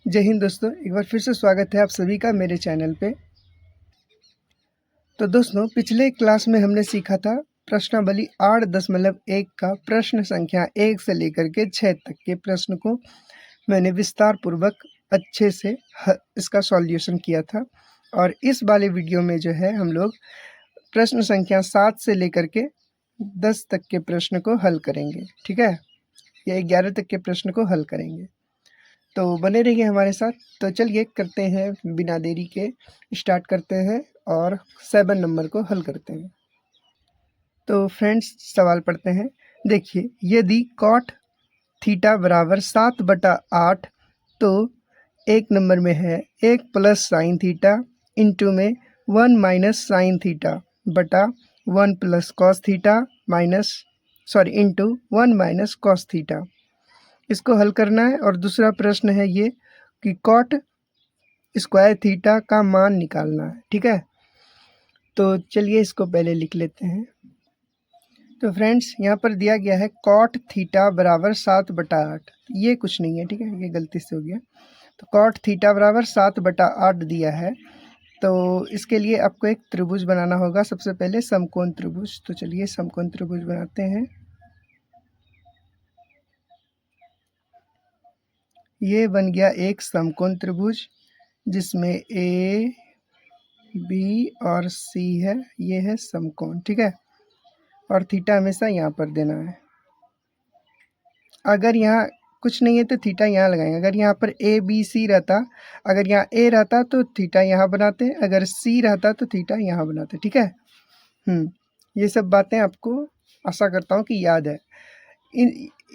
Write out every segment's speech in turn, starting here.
जय हिंद दोस्तों, एक बार फिर से स्वागत है आप सभी का मेरे चैनल पे। तो दोस्तों, पिछले क्लास में हमने सीखा था प्रश्नावली 8.1 का प्रश्न संख्या 1 से लेकर के 6 तक के प्रश्न को मैंने विस्तार पूर्वक अच्छे से इसका सॉल्यूशन किया था। और इस वाले वीडियो में जो है हम लोग प्रश्न संख्या 7 से लेकर के 10 तक के प्रश्न को हल करेंगे। ठीक है, या 11 तक के प्रश्न को हल करेंगे, तो बने रहिए हमारे साथ। तो चलिए करते हैं, बिना देरी के स्टार्ट करते हैं और 7 नंबर को हल करते हैं। तो फ्रेंड्स, सवाल पढ़ते हैं। देखिए, यदि कॉट थीटा बराबर 7/8 तो एक नंबर में है 1 प्लस साइन थीटा इंटू में 1 माइनस साइन थीटा बटा 1 plus cos theta into 1 minus cos theta. इसको हल करना है। और दूसरा प्रश्न है ये कि कॉट स्क्वायर थीटा का मान निकालना है। ठीक है, तो चलिए इसको पहले लिख लेते हैं। तो फ्रेंड्स, यहाँ पर दिया गया है कॉट थीटा बराबर 7/8। ये कुछ नहीं है, ठीक है, ये गलती से हो गया। तो कॉट थीटा बराबर 7/8 दिया है। तो इसके लिए आपको एक त्रिभुज बनाना होगा। सबसे पहले समकोण त्रिभुज। तो चलिए समकोण त्रिभुज बनाते हैं। ये बन गया एक समकोण त्रिभुज जिसमें ए बी और सी है। ये है समकोण, ठीक है। और थीटा हमेशा यहाँ पर देना है। अगर यहाँ कुछ नहीं है तो थीटा यहाँ लगाएंगे। अगर यहाँ पर ए बी सी रहता, अगर यहाँ ए रहता तो थीटा यहाँ बनाते, अगर सी रहता तो थीटा यहाँ बनाते। ठीक है, ये सब बातें आपको आशा करता हूँ कि याद है।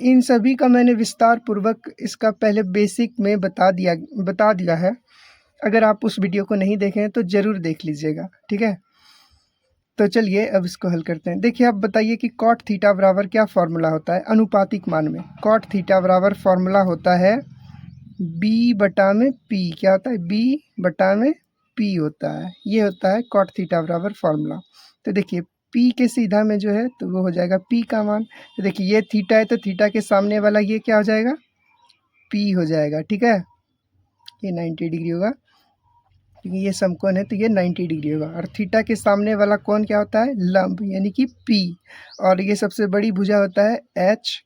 इन सभी का मैंने विस्तार पूर्वक इसका पहले बेसिक में बता दिया है। अगर आप उस वीडियो को नहीं देखें तो ज़रूर देख लीजिएगा। ठीक है, तो चलिए अब इसको हल करते हैं। देखिए, आप बताइए कि कॉट थीटा बराबर क्या फॉर्मूला होता है अनुपातिक मान में। कॉट थीटा बराबर फॉर्मूला होता है बी बटा में पी। क्या होता है? बी बटा में पी होता है। ये होता है कॉट थीटा बराबर फॉर्मूला। तो देखिए, पी के सीधा में जो है तो वो हो जाएगा पी का मान। तो देखिए, ये थीटा है तो थीटा के सामने वाला ये क्या हो जाएगा? पी हो जाएगा। ठीक है, ये 90 डिग्री होगा क्योंकि ये समकोण है तो ये 90 डिग्री होगा। और थीटा के सामने वाला कोण क्या होता है? लंब, यानी कि पी। और ये सबसे बड़ी भुजा होता है एच।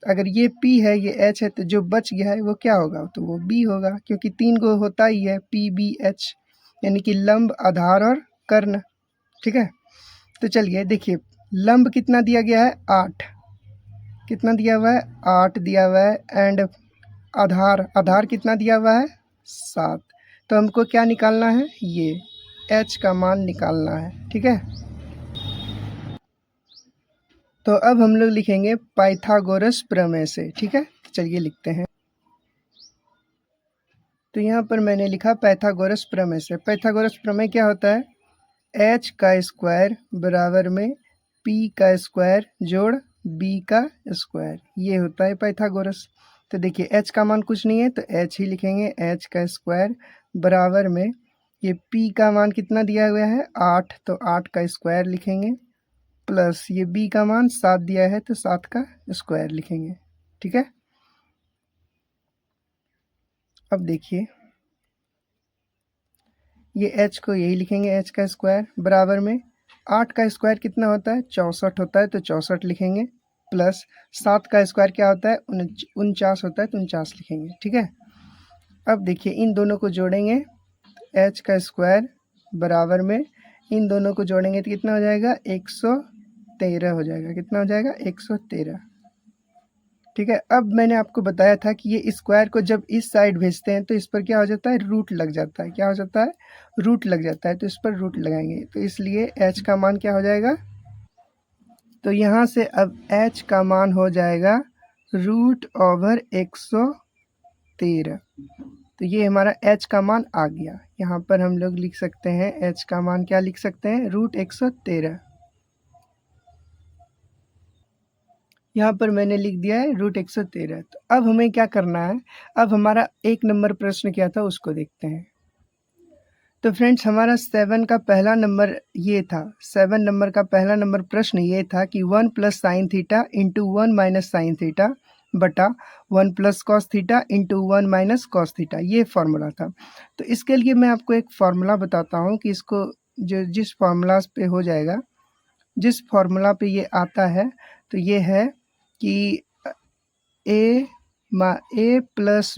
अगर ये पी है, ये एच है, तो जो बच गया है वो क्या होगा? तो वो बी होगा, क्योंकि 3 गो होता ही है पी बी एच, यानी कि लंब, आधार और कर्ण। ठीक है, तो चलिए देखिए, लंब कितना दिया गया है? 8। कितना दिया हुआ है? 8 दिया हुआ है। एंड आधार कितना दिया हुआ है? 7। तो हमको क्या निकालना है? ये एच का मान निकालना है। ठीक है, तो अब हम लोग लिखेंगे पाइथागोरस प्रमेय से। ठीक है, तो चलिए लिखते हैं। तो यहाँ पर मैंने लिखा पाइथागोरस प्रमेय से। पाइथागोरस प्रमेय क्या होता है? एच का स्क्वायर बराबर में पी का स्क्वायर जोड़ बी का स्क्वायर, ये होता है पाइथागोरस। तो देखिए, एच का मान कुछ नहीं है तो एच ही लिखेंगे। एच का स्क्वायर बराबर में ये पी का मान कितना दिया हुआ है? 8, तो 8 का स्क्वायर लिखेंगे, प्लस ये बी का मान 7 दिया है तो 7 का स्क्वायर लिखेंगे। ठीक है, अब देखिए, ये एच को यही लिखेंगे, एच का स्क्वायर बराबर में 8 का स्क्वायर कितना होता है? 64 होता है, तो 64 लिखेंगे, प्लस 7 का स्क्वायर क्या होता है? 49 होता है, तो 49 लिखेंगे। ठीक है, अब देखिए, इन दोनों को जोड़ेंगे, एच का स्क्वायर बराबर में इन दोनों को जोड़ेंगे तो कितना हो जाएगा? 113 हो जाएगा। कितना हो जाएगा? 113। ठीक है, अब मैंने आपको बताया था कि ये स्क्वायर को जब इस साइड भेजते हैं तो इस पर क्या हो जाता है? रूट लग जाता है। क्या हो जाता है? रूट लग जाता है, तो इस पर रूट लगाएंगे, तो इसलिए एच का मान क्या हो जाएगा? तो यहाँ से अब एच का मान हो जाएगा √113। तो ये हमारा एच का मान आ गया। यहाँ पर हम लोग लिख सकते हैं एच का मान, क्या लिख सकते हैं? √113। यहाँ पर मैंने लिख दिया है √113। तो अब हमें क्या करना है? अब हमारा 1 नंबर प्रश्न क्या था उसको देखते हैं। तो फ्रेंड्स, हमारा 7 का पहला नंबर ये था। 7 नंबर का पहला नंबर प्रश्न ये था कि 1 plus sine theta into 1 minus sine theta बटा 1 plus cos theta into 1 minus cos theta, ये फार्मूला था। तो इसके लिए मैं आपको एक फार्मूला बताता हूँ कि इसको जो जिस फार्मूला पे हो जाएगा, जिस फार्मूला पे ये आता है, तो ये है कि ए प्लस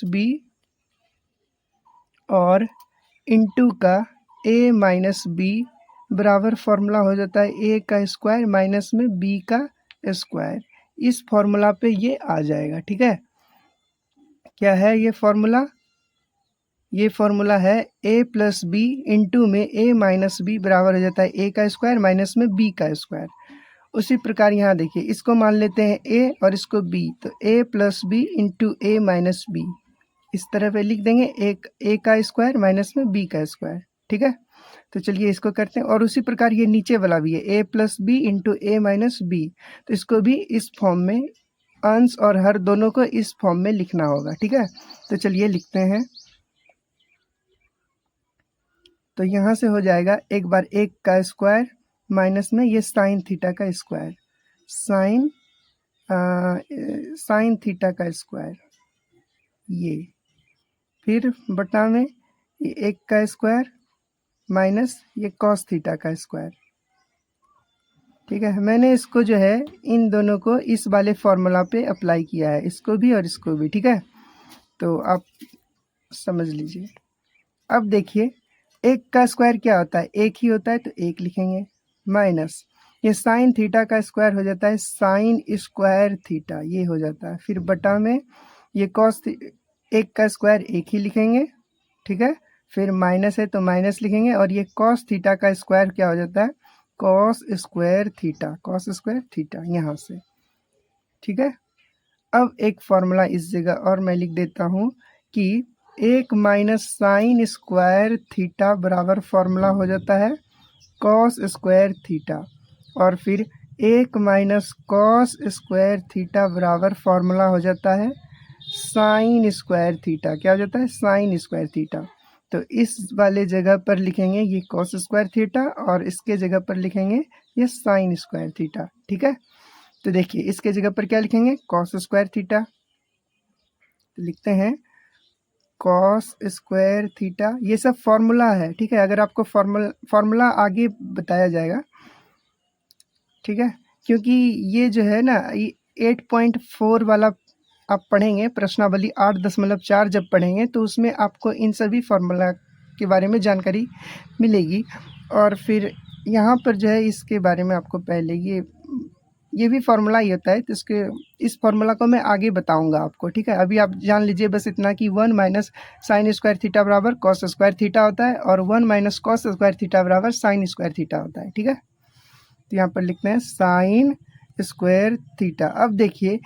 बी और इंटू का ए माइनस बी बराबर फार्मूला हो जाता है ए का स्क्वायर माइनस में बी का स्क्वायर। इस फार्मूला पे ये आ जाएगा, ठीक है। क्या है ये फार्मूला? ये फार्मूला है ए प्लस बी इंटू में ए माइनस बी बराबर हो जाता है ए का स्क्वायर माइनस में बी का स्क्वायर। उसी प्रकार यहाँ देखिए, इसको मान लेते हैं ए और इसको बी, तो ए प्लस बी इंटू ए माइनस बी, इस तरह पे लिख देंगे, एक ए का स्क्वायर माइनस में बी का स्क्वायर, ठीक है। तो चलिए इसको करते हैं। और उसी प्रकार ये नीचे वाला भी है ए प्लस बी इंटू ए माइनस बी, तो इसको भी इस फॉर्म में, अंश और हर दोनों को इस फॉर्म में लिखना होगा, ठीक है। तो चलिए लिखते हैं। तो यहाँ से हो जाएगा एक बार एक का स्क्वायर माइनस में ये साइन थीटा का स्क्वायर, साइन थीटा का स्क्वायर, ये फिर बटा में ये एक का स्क्वायर माइनस ये कॉस थीटा का स्क्वायर, ठीक है। मैंने इसको जो है इन दोनों को इस वाले फॉर्मूला पे अप्लाई किया है, इसको भी और इसको भी, ठीक है। तो आप समझ लीजिए। अब देखिए एक का स्क्वायर क्या होता है, एक ही होता है, तो एक लिखेंगे, माइनस ये साइन थीटा का स्क्वायर हो जाता है साइन स्क्वायर थीटा, ये हो जाता है। फिर बटा में ये कॉस, एक का स्क्वायर एक ही लिखेंगे, ठीक है। फिर माइनस है तो माइनस लिखेंगे, और ये कॉस थीटा का स्क्वायर क्या हो जाता है, कॉस स्क्वायर थीटा, यहाँ से, ठीक है। अब एक फॉर्मूला इस जगह और मैं लिख देता हूँ कि एक माइनस साइन स्क्वायर थीटा बराबर फार्मूला हो जाता है कॉस स्क्वायर थीटा, और फिर एक माइनस कॉस स्क्वायर थीटा बराबर फार्मूला हो जाता है साइन स्क्वायर थीटा, क्या हो जाता है, साइन स्क्वायर थीटा। तो इस वाले जगह पर लिखेंगे ये कॉस स्क्वायर थीटा और इसके जगह पर लिखेंगे ये साइन स्क्वायर थीटा, ठीक है। तो देखिए इसके जगह पर क्या लिखेंगे, कॉस स्क्वायर थीटा, तो लिखते हैं कॉस स्क्वायर थीटा, ये सब फॉर्मूला है, ठीक है। अगर आपको फॉर्मूला आगे बताया जाएगा, ठीक है, क्योंकि ये जो है ना, ये 8.4 वाला आप पढ़ेंगे, प्रश्नावली 8.4 जब पढ़ेंगे तो उसमें आपको इन सभी फार्मूला के बारे में जानकारी मिलेगी। और फिर यहाँ पर जो है इसके बारे में आपको पहले ये भी फार्मूला ही होता है, तो इस फार्मूला को मैं आगे बताऊंगा आपको, ठीक है। अभी आप जान लीजिए बस इतना कि 1 माइनस साइन स्क्वायर थीटा बराबर कॉस स्क्वायर थीटा होता है, और 1 माइनस कॉस स्क्वायर थीटा बराबर साइन स्क्वायर थीटा होता है, ठीक है। तो यहाँ पर लिखते हैं साइन स्क्वायर थीटा। अब देखिए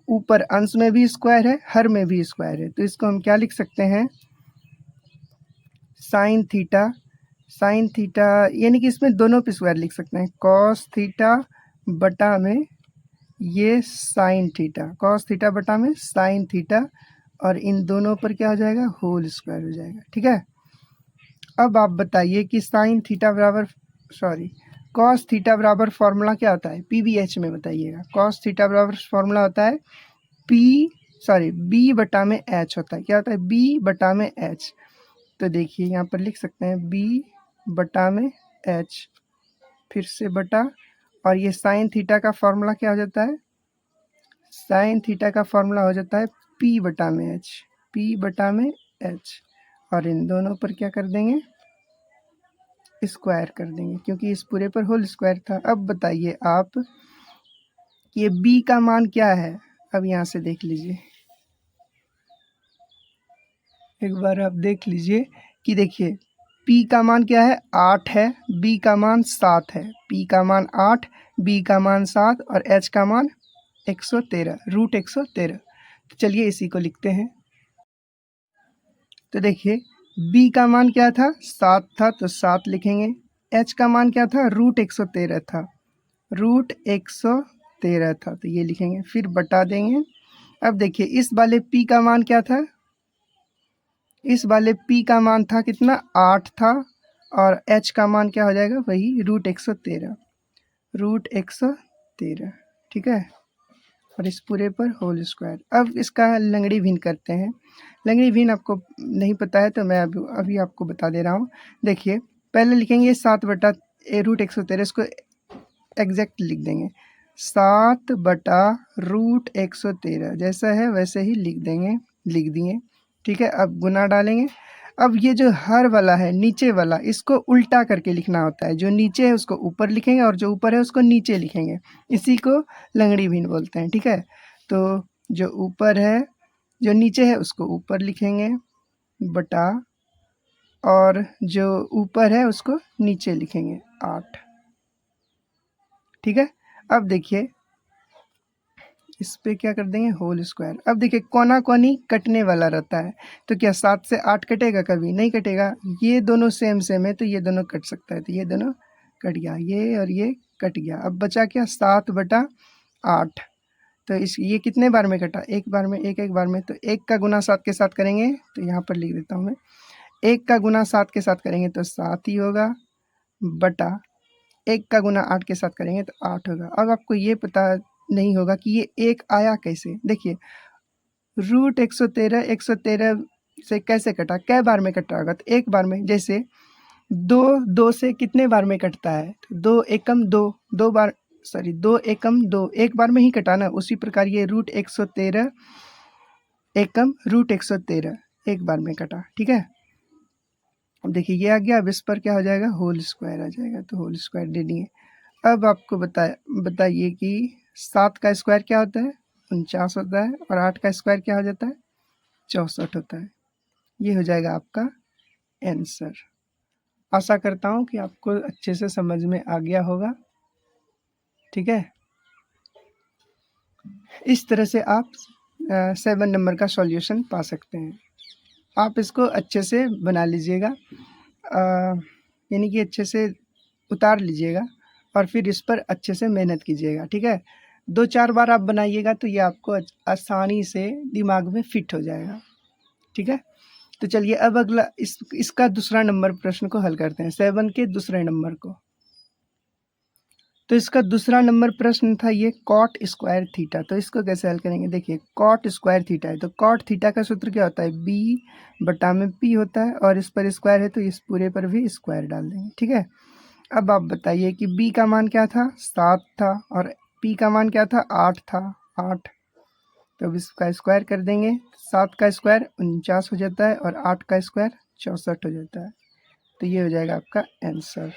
ऊपर अंश में भी स्क्वायर है, हर में भी स्क्वायर है, तो इसको हम क्या लिख सकते हैं, साइन थीटा यानी कि इसमें दोनों पे स्क्वायर लिख सकते हैं, कॉस थीटा बटा में ये साइन थीटा, कॉस थीटा बटा में साइन थीटा, और इन दोनों पर क्या हो जाएगा, होल स्क्वायर हो जाएगा, ठीक है। अब आप बताइए कि साइन थीटा बराबर, सॉरी, कॉस थीटा बराबर फॉर्मूला क्या होता है, पीबीएच में बताइएगा। कॉस थीटा बराबर फॉर्मूला होता है बी बटा में एच होता है, क्या होता है, बी बटा में एच। तो देखिए यहाँ पर लिख सकते हैं बी बटा में एच, फिर से बटा, और ये साइन थीटा का फॉर्मूला क्या हो जाता है, साइन थीटा का फॉर्मूला हो जाता है पी बटा में एच, और इन दोनों पर क्या कर देंगे, स्क्वायर कर देंगे, क्योंकि इस पूरे पर होल स्क्वायर था। अब बताइए आप कि ये b का मान क्या है। अब यहाँ से देख लीजिए, एक बार आप देख लीजिए कि देखिए p का मान क्या है, 8 है, b का मान 7 है, p का मान 8, b का मान 7 और h का मान 113, रूट 113। तो चलिए इसी को लिखते हैं। तो देखिए b का मान क्या था, 7 था, तो 7 लिखेंगे। h का मान क्या था, रूट 113 था, रूट 113 था, तो ये लिखेंगे, फिर बटा देंगे। अब देखिए इस वाले p का मान क्या था, इस वाले p का मान था कितना, 8 था, और h का मान क्या हो जाएगा, वही रूट 113, ठीक है। और इस पूरे पर होल स्क्वायर। अब इसका लंगड़ी भिन्न करते हैं। लंगड़ी भिन्न आपको नहीं पता है तो मैं अभी आपको बता दे रहा हूँ। देखिए पहले लिखेंगे 7/√113, इसको एग्जैक्ट लिख देंगे 7/√113, जैसा है वैसे ही लिख दिए। ठीक है, अब गुना डालेंगे। अब ये जो हर वाला है नीचे वाला, इसको उल्टा करके लिखना होता है। जो नीचे है उसको ऊपर लिखेंगे और जो ऊपर है उसको नीचे लिखेंगे। इसी को लंगड़ी भिन्न बोलते हैं। ठीक है, तो जो ऊपर है, जो नीचे है उसको ऊपर लिखेंगे बटा, और जो ऊपर है उसको नीचे लिखेंगे 8। ठीक है, अब देखिए इस पे क्या कर देंगे होल स्क्वायर। अब देखिए कोना कोनी कटने वाला रहता है, तो क्या 7 से 8 कटेगा? कभी नहीं कटेगा। ये दोनों सेम है तो ये दोनों कट सकता है, तो ये दोनों कट गया, ये और ये कट गया। अब बचा क्या 7/8। तो इस ये कितने बार में कटा? एक बार में, एक बार में। तो 1 का गुना 7 के साथ करेंगे तो यहाँ पर लिख देता हूँ मैं। 1 का गुना 7 के साथ करेंगे तो 7 ही होगा, बटा 1 का गुना 8 के साथ करेंगे तो 8 होगा। अब आपको ये पता नहीं होगा कि ये 1 आया कैसे। देखिए √113 से कैसे कटा, कै बार में कटा होगा? तो एक बार में। जैसे 2 से कितने बार में कटता है? तो 2 एकम 2, 2 बार, सॉरी 2 एकम 2, एक बार में ही कटा ना। उसी प्रकार ये √113 एकम √113 एक बार में कटा। ठीक है, अब देखिए ये आ गया। अब इस पर क्या हो जाएगा? होल स्क्वायर आ जाएगा, तो होल स्क्वायर दे दिए। अब आपको बताइए कि 7 का स्क्वायर क्या होता है? 49 होता है, और 8 का स्क्वायर क्या हो जाता है? 64 होता है। ये हो जाएगा आपका आंसर। आशा करता हूँ कि आपको अच्छे से समझ में आ गया होगा। ठीक है, इस तरह से आप 7 नंबर का सॉल्यूशन पा सकते हैं। आप इसको अच्छे से बना लीजिएगा, यानी कि अच्छे से उतार लीजिएगा और फिर इस पर अच्छे से मेहनत कीजिएगा। ठीक है, 2-4 बार आप बनाइएगा तो ये आपको आसानी से दिमाग में फिट हो जाएगा। ठीक है, तो चलिए अब अगला इसका दूसरा नंबर प्रश्न को हल करते हैं, 7 के दूसरे नंबर को। तो इसका दूसरा नंबर प्रश्न था ये कॉट स्क्वायर थीटा। तो इसको कैसे हल करेंगे? देखिए कॉट स्क्वायर थीटा है, तो कॉट थीटा का सूत्र क्या होता है? B/P होता है, और इस पर स्क्वायर है तो इस पूरे पर भी स्क्वायर डाल देंगे। ठीक है, अब आप बताइए कि B का मान क्या था? 7 था, और P का मान क्या था? 8 था, 8। तो अब इसका स्क्वायर कर देंगे। 7 का स्क्वायर 49 हो जाता है, और 8 का स्क्वायर 64 हो जाता है। तो ये हो जाएगा आपका आंसर।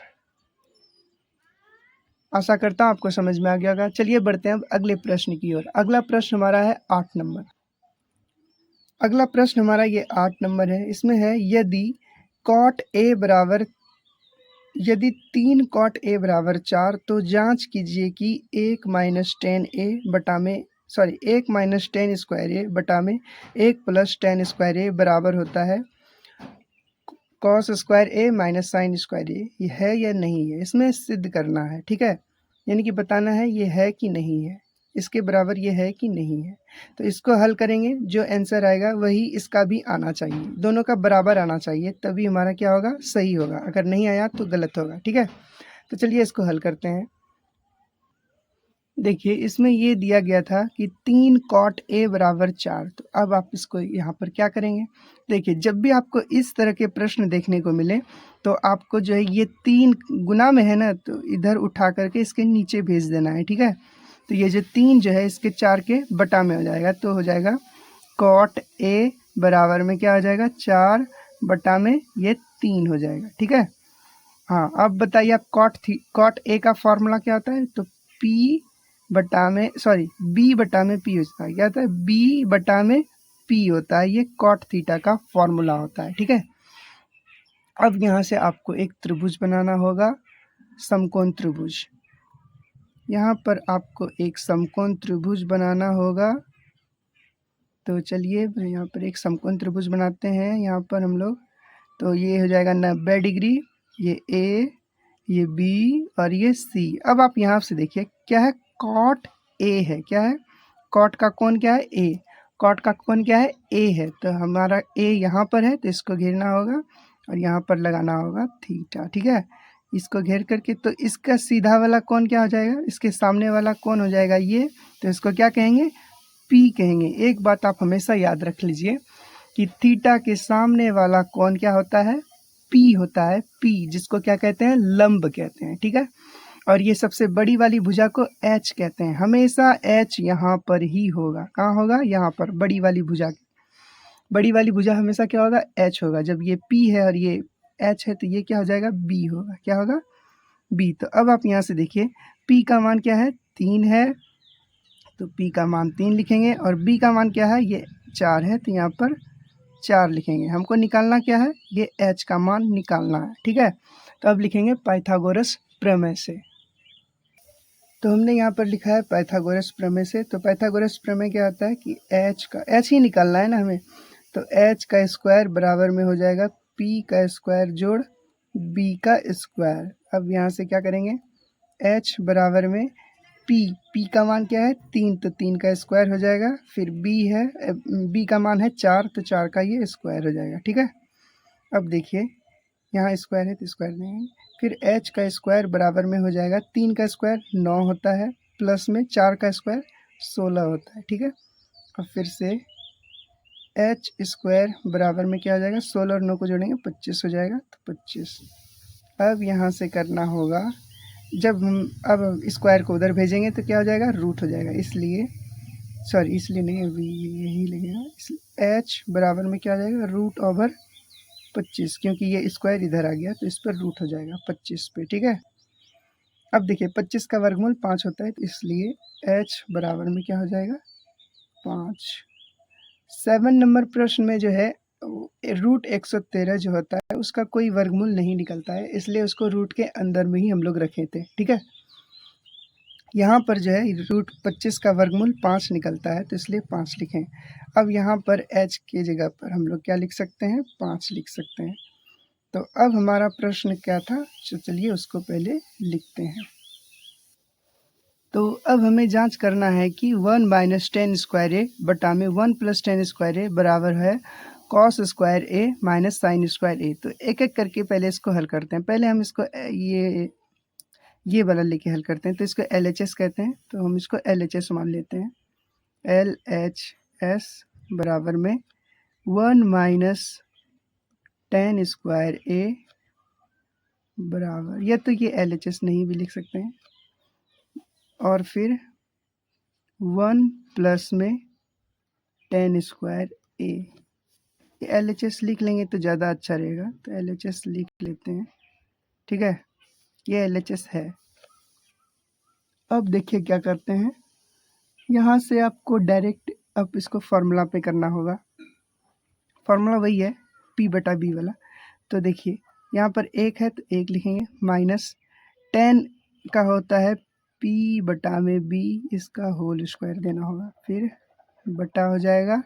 आशा करता हूँ आपको समझ में आ गया होगा। चलिए बढ़ते हैं अब अगले प्रश्न की ओर। अगला प्रश्न हमारा है 8 नंबर। अगला प्रश्न हमारा ये 8 नंबर है। इसमें है यदि 3 cot A बराबर 4 तो जांच कीजिए कि 1 - 10A बटा में 1 - 10 स्क्वायर A बटा में 1 + 10 स्क्वायर A बराबर होता है cos square A minus sine square A। ये है या नहीं है, इसमें सिद्ध करना है। ठीक है, यानी कि बताना है ये है कि नहीं है, इसके बराबर ये है कि नहीं है। तो इसको हल करेंगे, जो आंसर आएगा वही इसका भी आना चाहिए, दोनों का बराबर आना चाहिए, तभी हमारा क्या होगा? सही होगा। अगर नहीं आया तो गलत होगा। ठीक है, तो चलिए इसको हल करते हैं। देखिए इसमें ये दिया गया था कि 3 cot A बराबर 4। तो अब आप इसको यहाँ पर क्या करेंगे? देखिए जब भी आपको इस तरह के प्रश्न देखने को मिले तो आपको जो है ये 3 गुना में है ना, तो इधर उठा करके इसके नीचे भेज देना है। ठीक है, तो ये जो 3 जो है इसके 4 के बटा में हो जाएगा, तो हो जाएगा cot A बराबर में क्या हो जाएगा? 4 बटा में ये 3 हो जाएगा। ठीक है, हाँ अब बताइए आप cot A का फॉर्मूला क्या होता है? तो B बटा में P होता है। क्या होता है? B बटा में P होता है, ये cot थीटा का फॉर्मूला होता है। ठीक है, अब यहाँ से आपको एक त्रिभुज बनाना होगा, समकोण त्रिभुज। यहाँ पर आपको एक समकोण त्रिभुज बनाना होगा। तो चलिए यहाँ पर एक समकोण त्रिभुज बनाते हैं। यहाँ पर हम लोग, तो ये हो जाएगा 90 डिग्री, ये A, ये B और ये C। अब आप यहाँ से देखिए क्या है? cot A है। क्या है? cot का कोण क्या है? A। cot का कोण क्या है? A है। तो हमारा A यहाँ पर है तो इसको घेरना होगा और यहाँ पर लगाना होगा थीटा। ठीक है, इसको घेर करके, तो इसका सीधा वाला कोण क्या हो जाएगा, इसके सामने वाला कोण हो जाएगा ये, तो इसको क्या कहेंगे, पी कहेंगे। एक बात आप हमेशा याद रख लीजिए कि थीटा के सामने वाला कोण क्या होता है, पी होता है, पी, जिसको क्या कहते हैं, लंब कहते हैं, ठीक है। और ये सबसे बड़ी वाली भुजा को एच कहते हैं। हमेशा एच यहाँ पर ही होगा, कहाँ होगा, यहाँ पर, बड़ी वाली भुजा, बड़ी वाली भुजा हमेशा क्या होगा, एच होगा। जब ये पी है और ये एच है तो ये क्या हो जाएगा, बी होगा, क्या होगा, बी। तो अब आप यहाँ से देखिए पी का मान क्या है, 3 है, तो पी का मान 3 लिखेंगे, और बी का मान क्या है, ये 4 है, तो यहाँ पर 4 लिखेंगे। हमको निकालना क्या है, ये एच का मान निकालना है, ठीक है। तो अब लिखेंगे पाइथागोरस प्रमेय से। तो हमने यहाँ पर लिखा है पाइथागोरस प्रमेय से। तो पाइथागोरस प्रमेय क्या होता है कि एच का, एच ही निकालना है ना हमें, तो एच का स्क्वायर बराबर में हो जाएगा पी का स्क्वायर जोड़ बी का स्क्वायर। अब यहाँ से क्या करेंगे, एच बराबर में पी का मान क्या है, 3, तो 3 का स्क्वायर हो जाएगा, फिर बी है, बी का मान है 4, तो 4 का ये स्क्वायर हो जाएगा, ठीक है। अब देखिए यहाँ स्क्वायर है तो स्क्वायर नहीं, फिर एच का स्क्वायर बराबर में हो जाएगा 3 का स्क्वायर 9 होता है, प्लस में 4 का स्क्वायर 16 होता है, ठीक है। और फिर से एच स्क्वायर बराबर में क्या हो जाएगा, 16 और 9 को जोड़ेंगे 25 हो जाएगा, तो 25। अब यहाँ से करना होगा, जब हम अब स्क्वायर को उधर भेजेंगे तो क्या हो जाएगा, रूट हो जाएगा, इसलिए सॉरी इसलिए नहीं, अभी यही लगेगा, एच बराबर में क्या हो जाएगा, रूट ओवर 25, क्योंकि ये स्क्वायर इधर आ गया तो इस पर रूट हो जाएगा 25 पे, ठीक है। अब देखिए 25 का वर्गमूल 5 होता है, तो इसलिए h बराबर में क्या हो जाएगा, 5। 7 नंबर प्रश्न में जो है रूट 113 जो होता है उसका कोई वर्गमूल नहीं निकलता है, इसलिए उसको रूट के अंदर में ही हम लोग रखे थे, ठीक है। यहाँ पर जो है रूट 25 का वर्गमूल 5 निकलता है, तो इसलिए 5 लिखें। अब यहाँ पर h की जगह पर हम लोग क्या लिख सकते हैं, 5 लिख सकते हैं। तो अब हमारा प्रश्न क्या था, तो चलिए उसको पहले लिखते हैं। तो अब हमें जांच करना है कि 1 माइनस 10 स्क्वायर ए बटा में 1 प्लस 10 स्क्वायर ए बराबर है कॉस स्क्वायर ए माइनस साइन स्क्वायर ए। तो एक एक करके पहले इसको हल करते हैं। पहले हम इसको ये वाला लेके हल करते हैं, तो इसको LHS कहते हैं, तो हम इसको LHS मान लेते हैं। LHS बराबर में 1 माइनस 10 स्क्वायर ए बराबर, या तो ये LHS नहीं भी लिख सकते हैं, और फिर 1 प्लस में 10 स्क्वायर ए, LHS लिख लेंगे तो ज़्यादा अच्छा रहेगा, तो LHS लिख लेते हैं, ठीक है, ये LHS है। अब देखिए क्या करते हैं, यहाँ से आपको डायरेक्ट अब इसको फार्मूला पे करना होगा। फार्मूला वही है P बटा B वाला। तो देखिए यहाँ पर 1 है तो 1 लिखेंगे, माइनस 10 का होता है P बटा में B, इसका होल स्क्वायर देना होगा, फिर बटा हो जाएगा,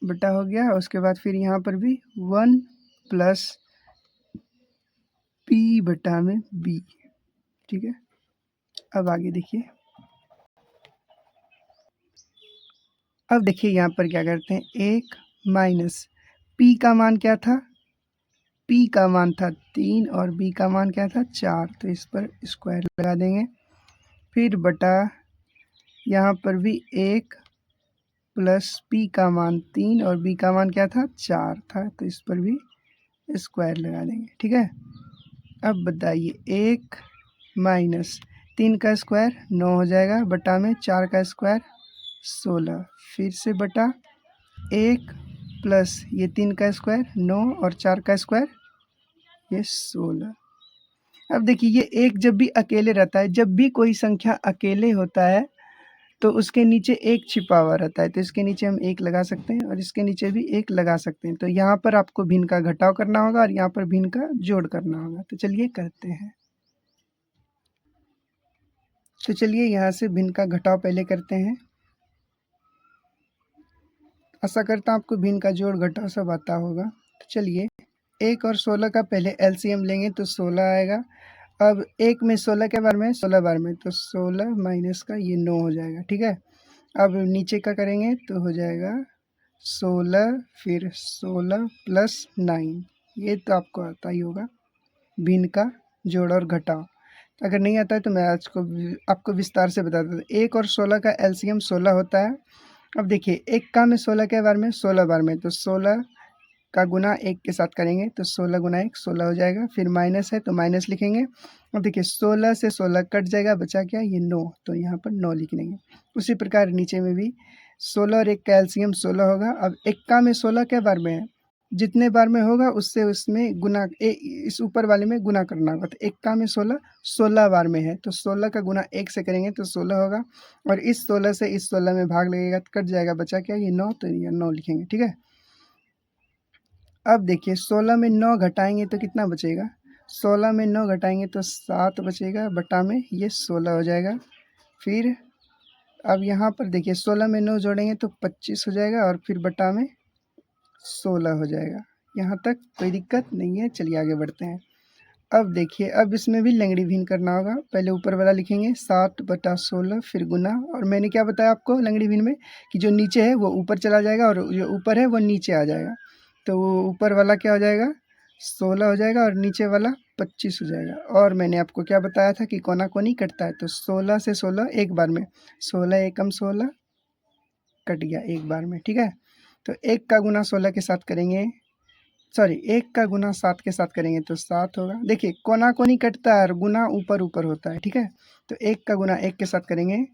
बटा हो गया। उसके बाद फिर यहाँ पर भी 1 प्लस P बटा में B, ठीक है। अब आगे देखिए, अब देखिए यहाँ पर क्या करते हैं, 1 माइनस P का मान क्या था, P का मान था 3 और B का मान क्या था 4, तो इस पर स्क्वायर लगा देंगे, फिर बटा यहाँ पर भी 1 प्लस P का मान 3 और B का मान क्या था 4 था, तो इस पर भी स्क्वायर लगा देंगे, ठीक है। अब बताइए 1 माइनस 3 का स्क्वायर 9 हो जाएगा, बटा में 4 का स्क्वायर 16, फिर से बटा 1 प्लस ये 3 का स्क्वायर 9 और 4 का स्क्वायर ये 16। अब देखिए ये एक जब भी अकेले रहता है, जब भी कोई संख्या अकेले होता है तो उसके नीचे एक छिपा हुआ रहता है, तो इसके नीचे हम 1 लगा सकते हैं और इसके नीचे भी 1 लगा सकते हैं। तो यहाँ पर आपको भिन्न का घटाव करना होगा और यहाँ पर भिन्न का जोड़ करना होगा। तो चलिए करते हैं। तो चलिए यहाँ से भिन्न का घटाव पहले करते हैं। आशा करता हूँ आपको भिन्न का जोड़ घटाव सब आता होगा। तो चलिए 1 और 16 का पहले LCM लेंगे तो 16 आएगा। अब 1 में 16 के बार में 16 बार में, तो 16 माइनस का ये 9 हो जाएगा, ठीक है। अब नीचे का करेंगे तो हो जाएगा 16, फिर 16 प्लस 9, ये तो आपको आता ही होगा, भिन्न का जोड़ और घटाव। अगर नहीं आता है तो मैं आज को आपको विस्तार से बता देता हूँ। 1 और 16 का एलसीएम 16 होता है। अब देखिए 1 का में 16 के बार में 16 बार में, तो 16 का गुना 1 के साथ करेंगे तो 16 गुना 1 16 हो जाएगा। फिर माइनस है तो माइनस लिखेंगे। अब देखिए 16 से 16 कट जाएगा, बचा क्या, ये 9, तो यहाँ पर 9 लिख लेंगे। उसी प्रकार नीचे में भी 16 और 1 का एलसीएम 16 होगा। अब 1 का में 16 के बार में है, जितने बार में होगा उससे उसमें गुना इस ऊपर वाले में गुना करना होगा। तो 1 का में 16 16 बार में है, तो 16 का गुना 1 से करेंगे तो 16 होगा, और इस 16 से इस 16 में भाग लगेगा तो कट जाएगा, बचा क्या, ये 9, तो ये 9 लिखेंगे। ठीक है। अब देखिए 16 में 9 घटाएंगे तो कितना बचेगा, 16 में 9 घटाएंगे तो 7 बचेगा, बटा में ये 16 हो जाएगा। फिर अब यहाँ पर देखिए 16 में 9 जोड़ेंगे तो 25 हो जाएगा, और फिर बटा में 16 हो जाएगा। यहाँ तक कोई दिक्कत नहीं है। चलिए आगे बढ़ते हैं। अब देखिए अब इसमें भी लंगड़ी भिन्न करना होगा। पहले ऊपर वाला लिखेंगे 7 बटा 16, फिर गुना, और मैंने क्या बताया आपको लंगड़ी भिन्न में कि जो नीचे है वो ऊपर चला जाएगा और जो ऊपर है वो नीचे आ जाएगा। तो वो ऊपर वाला क्या हो जाएगा, 16 हो जाएगा, और नीचे वाला 25 हो जाएगा। और मैंने आपको क्या बताया था कि कोना कोनी कटता है, तो 16 से 16 एक बार में, 16 एकम 16 कट गया एक बार में। ठीक है। तो 1 का गुना 16 के साथ करेंगे, सॉरी 1 का गुना 7 के साथ करेंगे तो 7 होगा। देखिए कोना कोनी कटता है और गुना ऊपर ऊपर होता है। ठीक है। तो 1 का गुना 1 के साथ करेंगे,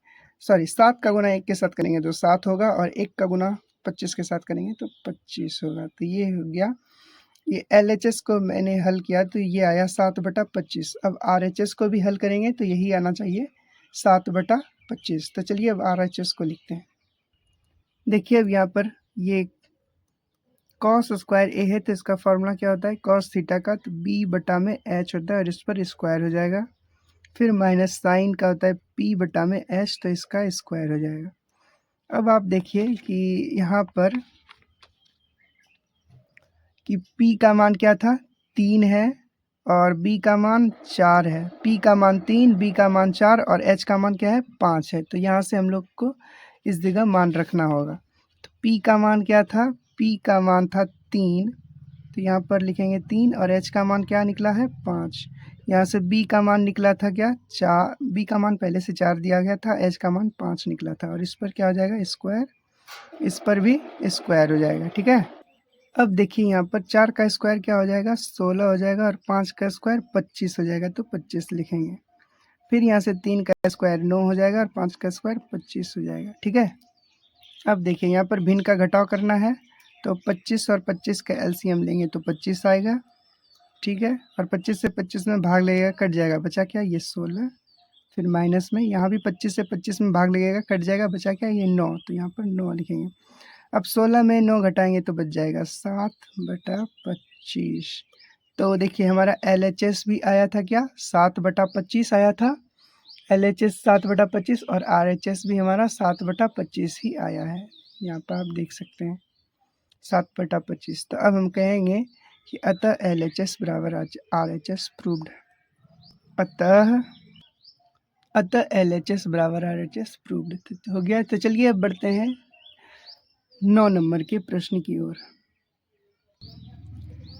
सॉरी 7 का गुना 1 के साथ करेंगे तो 7 होगा, और 1 का गुना 25 के साथ करेंगे तो 25 होगा। तो ये हो गया। ये LHS को मैंने हल किया तो ये आया 7/25। अब RHS को भी हल करेंगे तो यही आना चाहिए 7/25। तो चलिए अब RHS को लिखते हैं। देखिए अब यहाँ पर ये कॉस स्क्वायर ए है तो इसका फॉर्मूला क्या होता है, कॉस थीटा का, तो बी बटा में एच होता है और इस पर स्क्वायर हो जाएगा। फिर माइनस साइन का होता है पी बटा में एच, तो इसका स्क्वायर हो जाएगा। अब आप देखिए कि यहाँ पर कि पी का मान क्या था, 3 है, और बी का मान 4 है। पी का मान 3, बी का मान 4 और एच का मान क्या है, 5 है। तो यहाँ से हम लोग को इस जगह मान रखना होगा। तो पी का मान क्या था, पी का मान था 3, तो यहाँ पर लिखेंगे 3, और एच का मान क्या निकला है, 5। यहाँ से बी का मान निकला था क्या, 4, बी का मान पहले से 4 दिया गया था, एच का मान 5 निकला था, और इस पर क्या हो जाएगा, स्क्वायर, इस पर भी स्क्वायर हो जाएगा। ठीक है। अब देखिए यहाँ पर 4 का स्क्वायर क्या हो जाएगा, 16 हो जाएगा, और 5 का स्क्वायर 25 हो जाएगा, तो 25 लिखेंगे। फिर यहाँ से 3 का स्क्वायर 9 हो जाएगा, और 5 का स्क्वायर 25 हो जाएगा। ठीक है। अब देखिए यहाँ पर भिन्न का घटाव करना है, तो 25 और 25 का एलसीएम लेंगे तो 25 आएगा। ठीक है। और 25 से 25 में भाग लगेगा, कट जाएगा, बचा क्या, ये 16। फिर माइनस में यहाँ भी 25 से 25 में भाग लगेगा, कट जाएगा, बचा क्या, ये 9, तो यहाँ पर 9 लिखेंगे। अब 16 में 9 घटाएंगे तो बच जाएगा 7/25। तो देखिए हमारा LHS भी आया था क्या, 7/25 आया था। LHS 7/25 और RHS भी हमारा 7/25 ही आया है। यहाँ पर आप देख सकते हैं 7/25। तो अब हम कहेंगे कि अतः LHS बराबर RHS प्रूव्ड। अतः LHS बराबर RHS प्रूव्ड हो गया। तो चलिए अब बढ़ते हैं 9 नंबर के प्रश्न की ओर।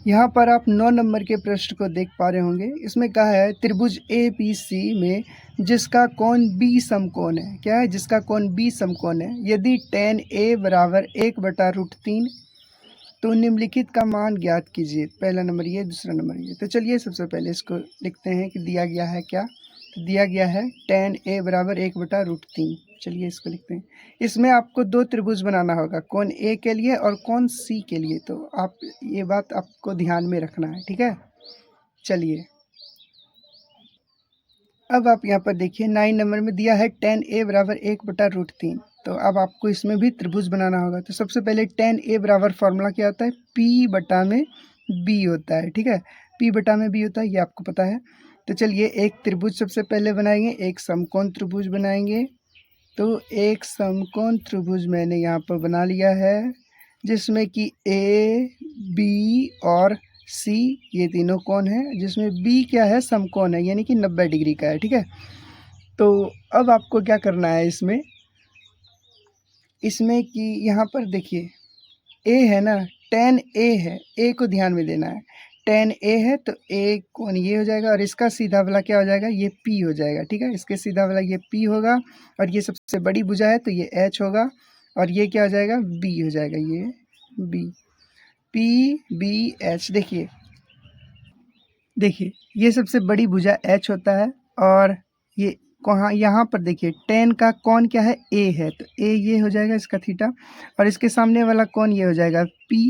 यहाँ पर आप 9 नंबर के प्रश्न को देख पा रहे होंगे। इसमें कहा है त्रिभुज ABC में जिसका कोण B समकोण है। क्या है, जिसका कोण B समकोण है। यदि tan A बराबर 1/√3 तो निम्नलिखित का मान ज्ञात कीजिए। पहला नंबर ये, दूसरा नंबर ये। तो चलिए सबसे पहले इसको लिखते हैं कि दिया गया है क्या, तो दिया गया है tan A बराबर 1/√3। चलिए इसको लिखते हैं। इसमें आपको 2 त्रिभुज बनाना होगा, कोण A के लिए और कोण C के लिए। तो आप ये बात आपको ध्यान में रखना है। ठीक है। चलिए अब आप यहाँ पर देखिए 9 नंबर में दिया है tan A बराबर 1/√3। तो अब आपको इसमें भी त्रिभुज बनाना होगा। तो सबसे पहले tan A बराबर फॉर्मूला क्या होता है, P बटा में B होता है। ठीक है। P बटा में B होता है, ये आपको पता है। तो चलिए एक त्रिभुज सबसे पहले बनाएंगे, एक समकोण त्रिभुज बनाएंगे। तो एक समकोण त्रिभुज मैंने यहाँ पर बना लिया है, जिसमें कि A, B और C ये तीनों कोण है, जिसमें B क्या है, समकोण है, यानी कि 90 डिग्री का है। ठीक है। तो अब आपको क्या करना है इसमें कि यहाँ पर देखिए A है ना, tan A है, A को ध्यान में देना है। tan A है तो A कोण ये हो जाएगा और इसका सीधा वाला क्या हो जाएगा, ये P हो जाएगा, ठीक है। इसके सीधा वाला ये P होगा और ये सबसे बड़ी भुजा है तो ये H होगा और ये क्या हो जाएगा, B हो जाएगा, ये B, PBH। देखिए ये सबसे बड़ी भुजा H होता है और ये कहाँ, यहाँ पर देखिए tan का कोण क्या है, A है तो A ये हो जाएगा इसका थीटा और इसके सामने वाला कोण ये हो जाएगा P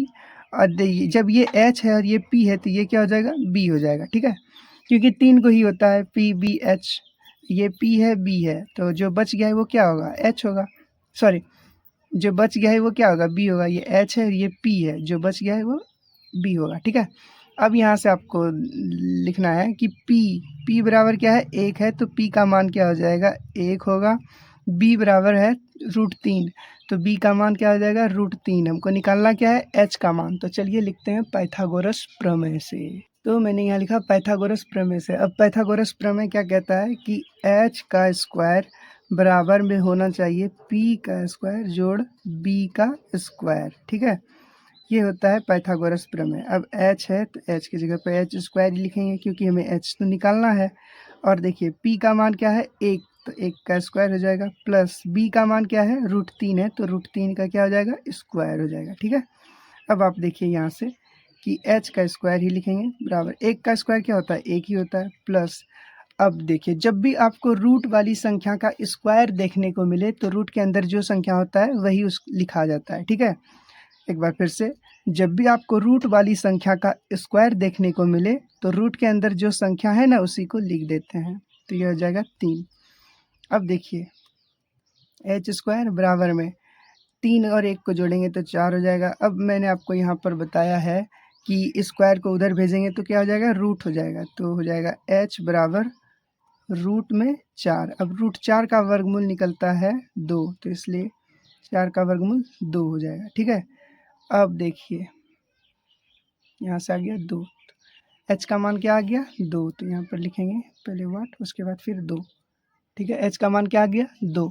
और जब ये H है और ये P है तो ये क्या हो जाएगा, B हो जाएगा, ठीक है। क्योंकि 3 को ही होता है PBH, ये P है B है तो जो बच गया है वो क्या होगा, H होगा, सॉरी जो बच गया है वो क्या होगा, B होगा। ये H है और ये P है, जो बच गया है वो B होगा, ठीक है। अब यहाँ से आपको लिखना है कि P बराबर क्या है, 1 है तो P का मान क्या हो जाएगा, 1 होगा। B बराबर है √3 तो B का मान क्या हो जाएगा, √3। हमको निकालना क्या है, H का मान। तो चलिए लिखते हैं पाइथागोरस प्रमेय से। तो मैंने यहाँ लिखा पाइथागोरस प्रमेय से। अब पाइथागोरस प्रमेय क्या कहता है कि H का स्क्वायर बराबर में होना चाहिए P का स्क्वायर जोड़ B का स्क्वायर, ठीक है। ये होता है पाइथागोरस प्रमेय। अब H है तो H की जगह पे H स्क्वायर ही लिखेंगे क्योंकि हमें H तो निकालना है। और देखिए P का मान क्या है, 1 तो 1 का स्क्वायर हो जाएगा प्लस B का मान क्या है, √3 है तो √3 का क्या हो जाएगा, स्क्वायर हो जाएगा, ठीक है। अब आप देखिए यहाँ से कि H का स्क्वायर ही लिखेंगे बराबर 1 का स्क्वायर क्या होता है, 1 ही होता है प्लस। अब देखिए जब भी आपको रूट वाली संख्या का स्क्वायर देखने को मिले तो रूट के अंदर जो संख्या होता है वही उस लिखा जाता है, ठीक है। एक बार फिर से, जब भी आपको रूट वाली संख्या का स्क्वायर देखने को मिले तो रूट के अंदर जो संख्या है ना उसी को लिख देते हैं तो यह हो जाएगा 3। अब देखिए H स्क्वायर बराबर में 3 और 1 को जोड़ेंगे तो 4 हो जाएगा। अब मैंने आपको यहाँ पर बताया है कि स्क्वायर को उधर भेजेंगे तो क्या हो जाएगा, रूट हो जाएगा। तो हो जाएगा H बराबर √4। अब √4 का वर्गमूल निकलता है 2 तो इसलिए 4 का वर्गमूल 2 हो जाएगा, ठीक है। अब देखिए यहाँ से आ गया 2, H का मान क्या आ गया, 2 तो यहाँ पर लिखेंगे पहले वाट उसके बाद फिर 2, ठीक है। H का मान क्या आ गया, 2।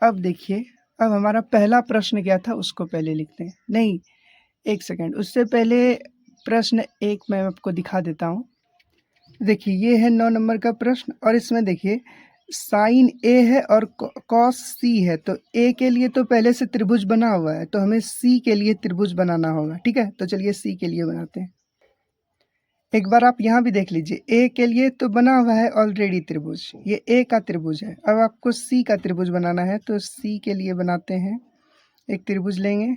अब देखिए अब हमारा पहला प्रश्न क्या था उसको पहले लिखते हैं, नहीं एक सेकेंड, उससे पहले प्रश्न 1 मैं आपको दिखा देता हूँ। देखिए ये है 9 नंबर का प्रश्न और इसमें देखिए साइन A है और कॉस C है तो A के लिए तो पहले से त्रिभुज बना हुआ है तो हमें C के लिए त्रिभुज बनाना होगा, ठीक है। तो चलिए C के लिए बनाते हैं। एक बार आप यहाँ भी देख लीजिए A के लिए तो बना हुआ है ऑलरेडी त्रिभुज, ये A का त्रिभुज है। अब आपको C का त्रिभुज बनाना है तो C के लिए बनाते हैं, एक त्रिभुज लेंगे,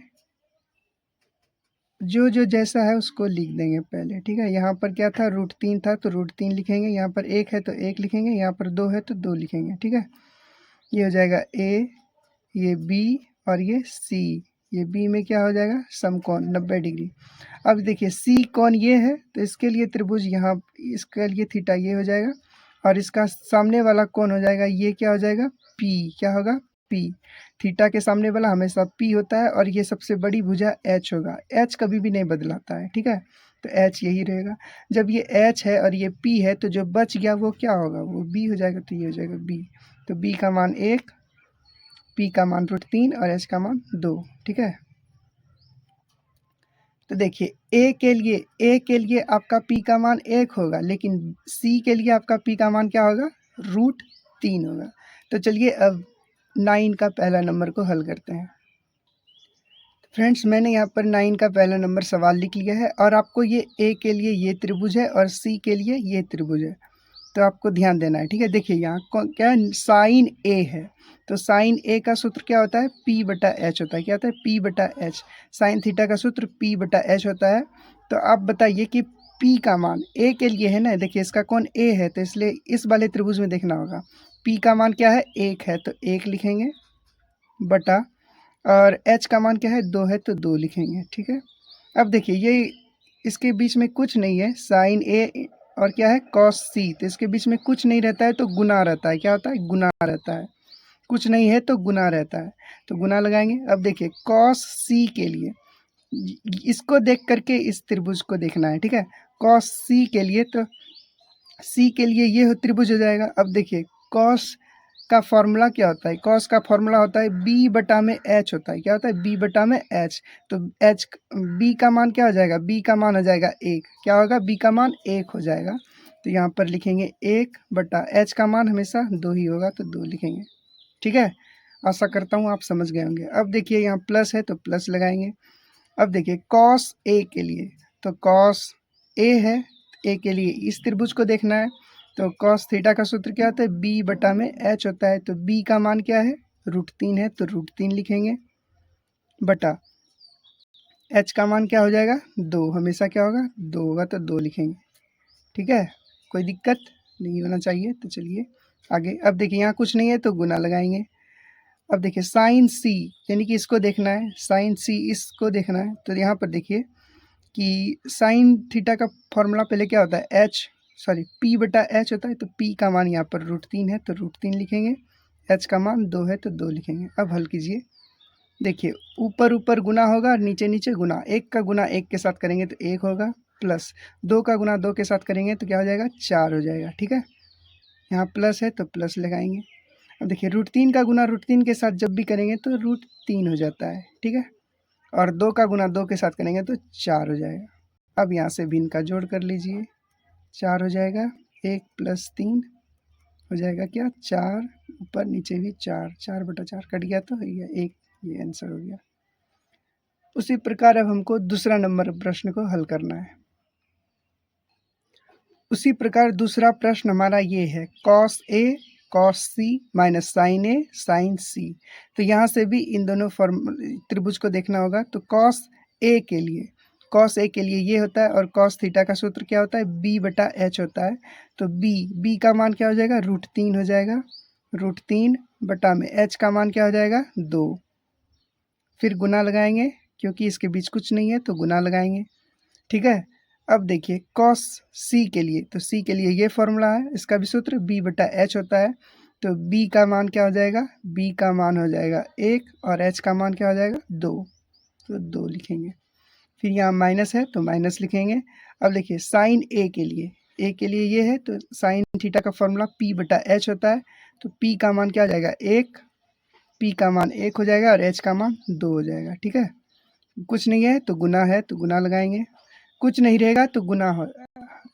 जो जैसा है उसको लिख देंगे पहले, ठीक है। यहाँ पर क्या था, √3 था तो √3 लिखेंगे, यहाँ पर 1 है तो 1 लिखेंगे, यहाँ पर 2 है तो 2 लिखेंगे, ठीक है। ये हो जाएगा A, ये B और ये C। ये B में क्या हो जाएगा, समकोण 90 डिग्री। अब देखिए C कोण ये है तो इसके लिए त्रिभुज यहाँ, इसके लिए थीटा ये हो जाएगा और इसका सामने वाला कोण हो जाएगा ये क्या हो जाएगा, P, क्या होगा P। थीटा के सामने वाला हमेशा P होता है और ये सबसे बड़ी भुजा H होगा, H कभी भी नहीं बदलाता है, ठीक है। तो H यही रहेगा। जब ये H है और ये P है तो जो बच गया वो क्या होगा, वो B हो जाएगा तो ये हो जाएगा B। तो B का मान 1, P का मान √3 और H का मान 2, ठीक है। तो देखिए A के लिए आपका P का मान 1 होगा लेकिन C के लिए आपका P का मान क्या होगा, √3 होगा। तो चलिए अब 9 का पहला नंबर को हल करते हैं। फ्रेंड्स मैंने यहाँ पर 9 का पहला नंबर सवाल लिख लिया है और आपको ये A के लिए ये त्रिभुज है और C के लिए ये त्रिभुज है तो आपको ध्यान देना है, ठीक है। देखिए यहाँ क्या है, साइन A है तो साइन A का सूत्र क्या होता है, P/H होता है, क्या होता है, P/H। साइन थीटा का सूत्र P/H होता है। तो आप बताइए कि P का मान A के लिए है ना, देखिए इसका कोण A है तो इसलिए इस वाले त्रिभुज में देखना होगा। P का मान क्या है, 1 है तो 1 लिखेंगे बटा, और H का मान क्या है, 2 है तो 2 लिखेंगे, ठीक है। अब देखिए ये इसके बीच में कुछ नहीं है, साइन A और क्या है, कॉस C, तो इसके बीच में कुछ नहीं रहता है तो गुना रहता है, क्या होता है, गुना रहता है। कुछ नहीं है तो गुना रहता है तो गुना लगाएंगे। अब देखिए कॉस C के लिए इसको देख करके इस त्रिभुज को देखना है, ठीक है। कॉस C के लिए तो C के लिए ये त्रिभुज हो जाएगा। अब देखिए कॉस का फॉर्मूला क्या होता है? कॉस का फॉर्मूला होता है बी बटा में एच होता है। क्या होता है? बी बटा में एच। तो एच बी का मान क्या हो जाएगा? बी का मान हो जाएगा 1। क्या होगा? बी का मान 1 हो जाएगा। तो यहाँ पर लिखेंगे 1 बटा एच का मान हमेशा 2 ही होगा, तो 2 लिखेंगे। ठीक है, आशा करता हूँ आप समझ गए होंगे। अब देखिए यहाँ प्लस है तो प्लस लगाएंगे। अब देखिए कॉस ए के लिए, तो कॉस ए है, ए के लिए इस त्रिभुज को देखना है। तो कॉस थीटा का सूत्र क्या होता है? बी बटा में एच होता है। तो बी का मान क्या है? √3 है, तो √3 लिखेंगे बटा एच का मान क्या हो जाएगा? 2। हमेशा क्या होगा? 2 होगा, तो 2 लिखेंगे। ठीक है, कोई दिक्कत नहीं होना चाहिए। तो चलिए आगे। अब देखिए यहाँ कुछ नहीं है तो गुना लगाएंगे। अब देखिए साइन सी, यानी कि इसको देखना है, साइन सी इसको देखना है। तो यहाँ पर देखिए कि साइन थीटा का फॉर्मूला पहले क्या होता है? एच सॉरी पी बटा एच होता है। तो पी का मान यहाँ पर √3 है, तो √3 लिखेंगे। एच का मान 2 है, तो 2 लिखेंगे। अब हल कीजिए। देखिए ऊपर ऊपर गुना होगा और नीचे नीचे गुना। 1 का गुना 1 के साथ करेंगे तो 1 होगा, प्लस 2 का गुना 2 के साथ करेंगे तो क्या हो जाएगा? 4 हो जाएगा। ठीक है, यहाँ प्लस है तो प्लस लगाएंगे। अब देखिए √3 का गुना √3 के साथ जब भी करेंगे तो √3 हो जाता है। ठीक है, और 2 का गुना 2 के साथ करेंगे तो 4 हो जाएगा। अब यहाँ से भी इनका जोड़ कर लीजिए, 4 हो जाएगा। 1 + 3 हो जाएगा क्या? 4, ऊपर नीचे भी 4, 4 बटा 4 कट गया तो ये 1, ये आंसर हो गया। उसी प्रकार अब हमको दूसरा नंबर प्रश्न को हल करना है। उसी प्रकार दूसरा प्रश्न हमारा ये है, cos A cos C minus sign A sign सी। तो यहाँ से भी इन दोनों त्रिभुज को देखना होगा। तो कॉस ए के लिए ये होता है, और कॉस थीटा का सूत्र क्या होता है? बी बटा एच होता है। तो बी का मान क्या हो जाएगा? √3 हो जाएगा। √3 बटा में एच का मान क्या हो जाएगा? 2। फिर गुना लगाएंगे, क्योंकि इसके बीच कुछ नहीं है तो गुना लगाएंगे। ठीक है, अब देखिए कॉस सी के लिए, तो सी के लिए ये फॉर्मूला है, इसका भी सूत्र बी बटा एच होता है। तो बी का मान क्या हो जाएगा? बी का मान हो जाएगा 1, और एच का मान क्या हो जाएगा? 2। तो 2 लिखेंगे। फिर यहाँ माइनस है तो माइनस लिखेंगे। अब देखिए साइन ए के लिए ये है, तो साइन थीटा का फॉर्मूला पी बटा एच होता है। तो पी का मान क्या हो जाएगा? 1, पी का मान 1 हो जाएगा, और एच का मान 2 हो जाएगा। ठीक है, कुछ नहीं है तो गुना है, तो गुना लगाएंगे। कुछ नहीं रहेगा तो गुना हो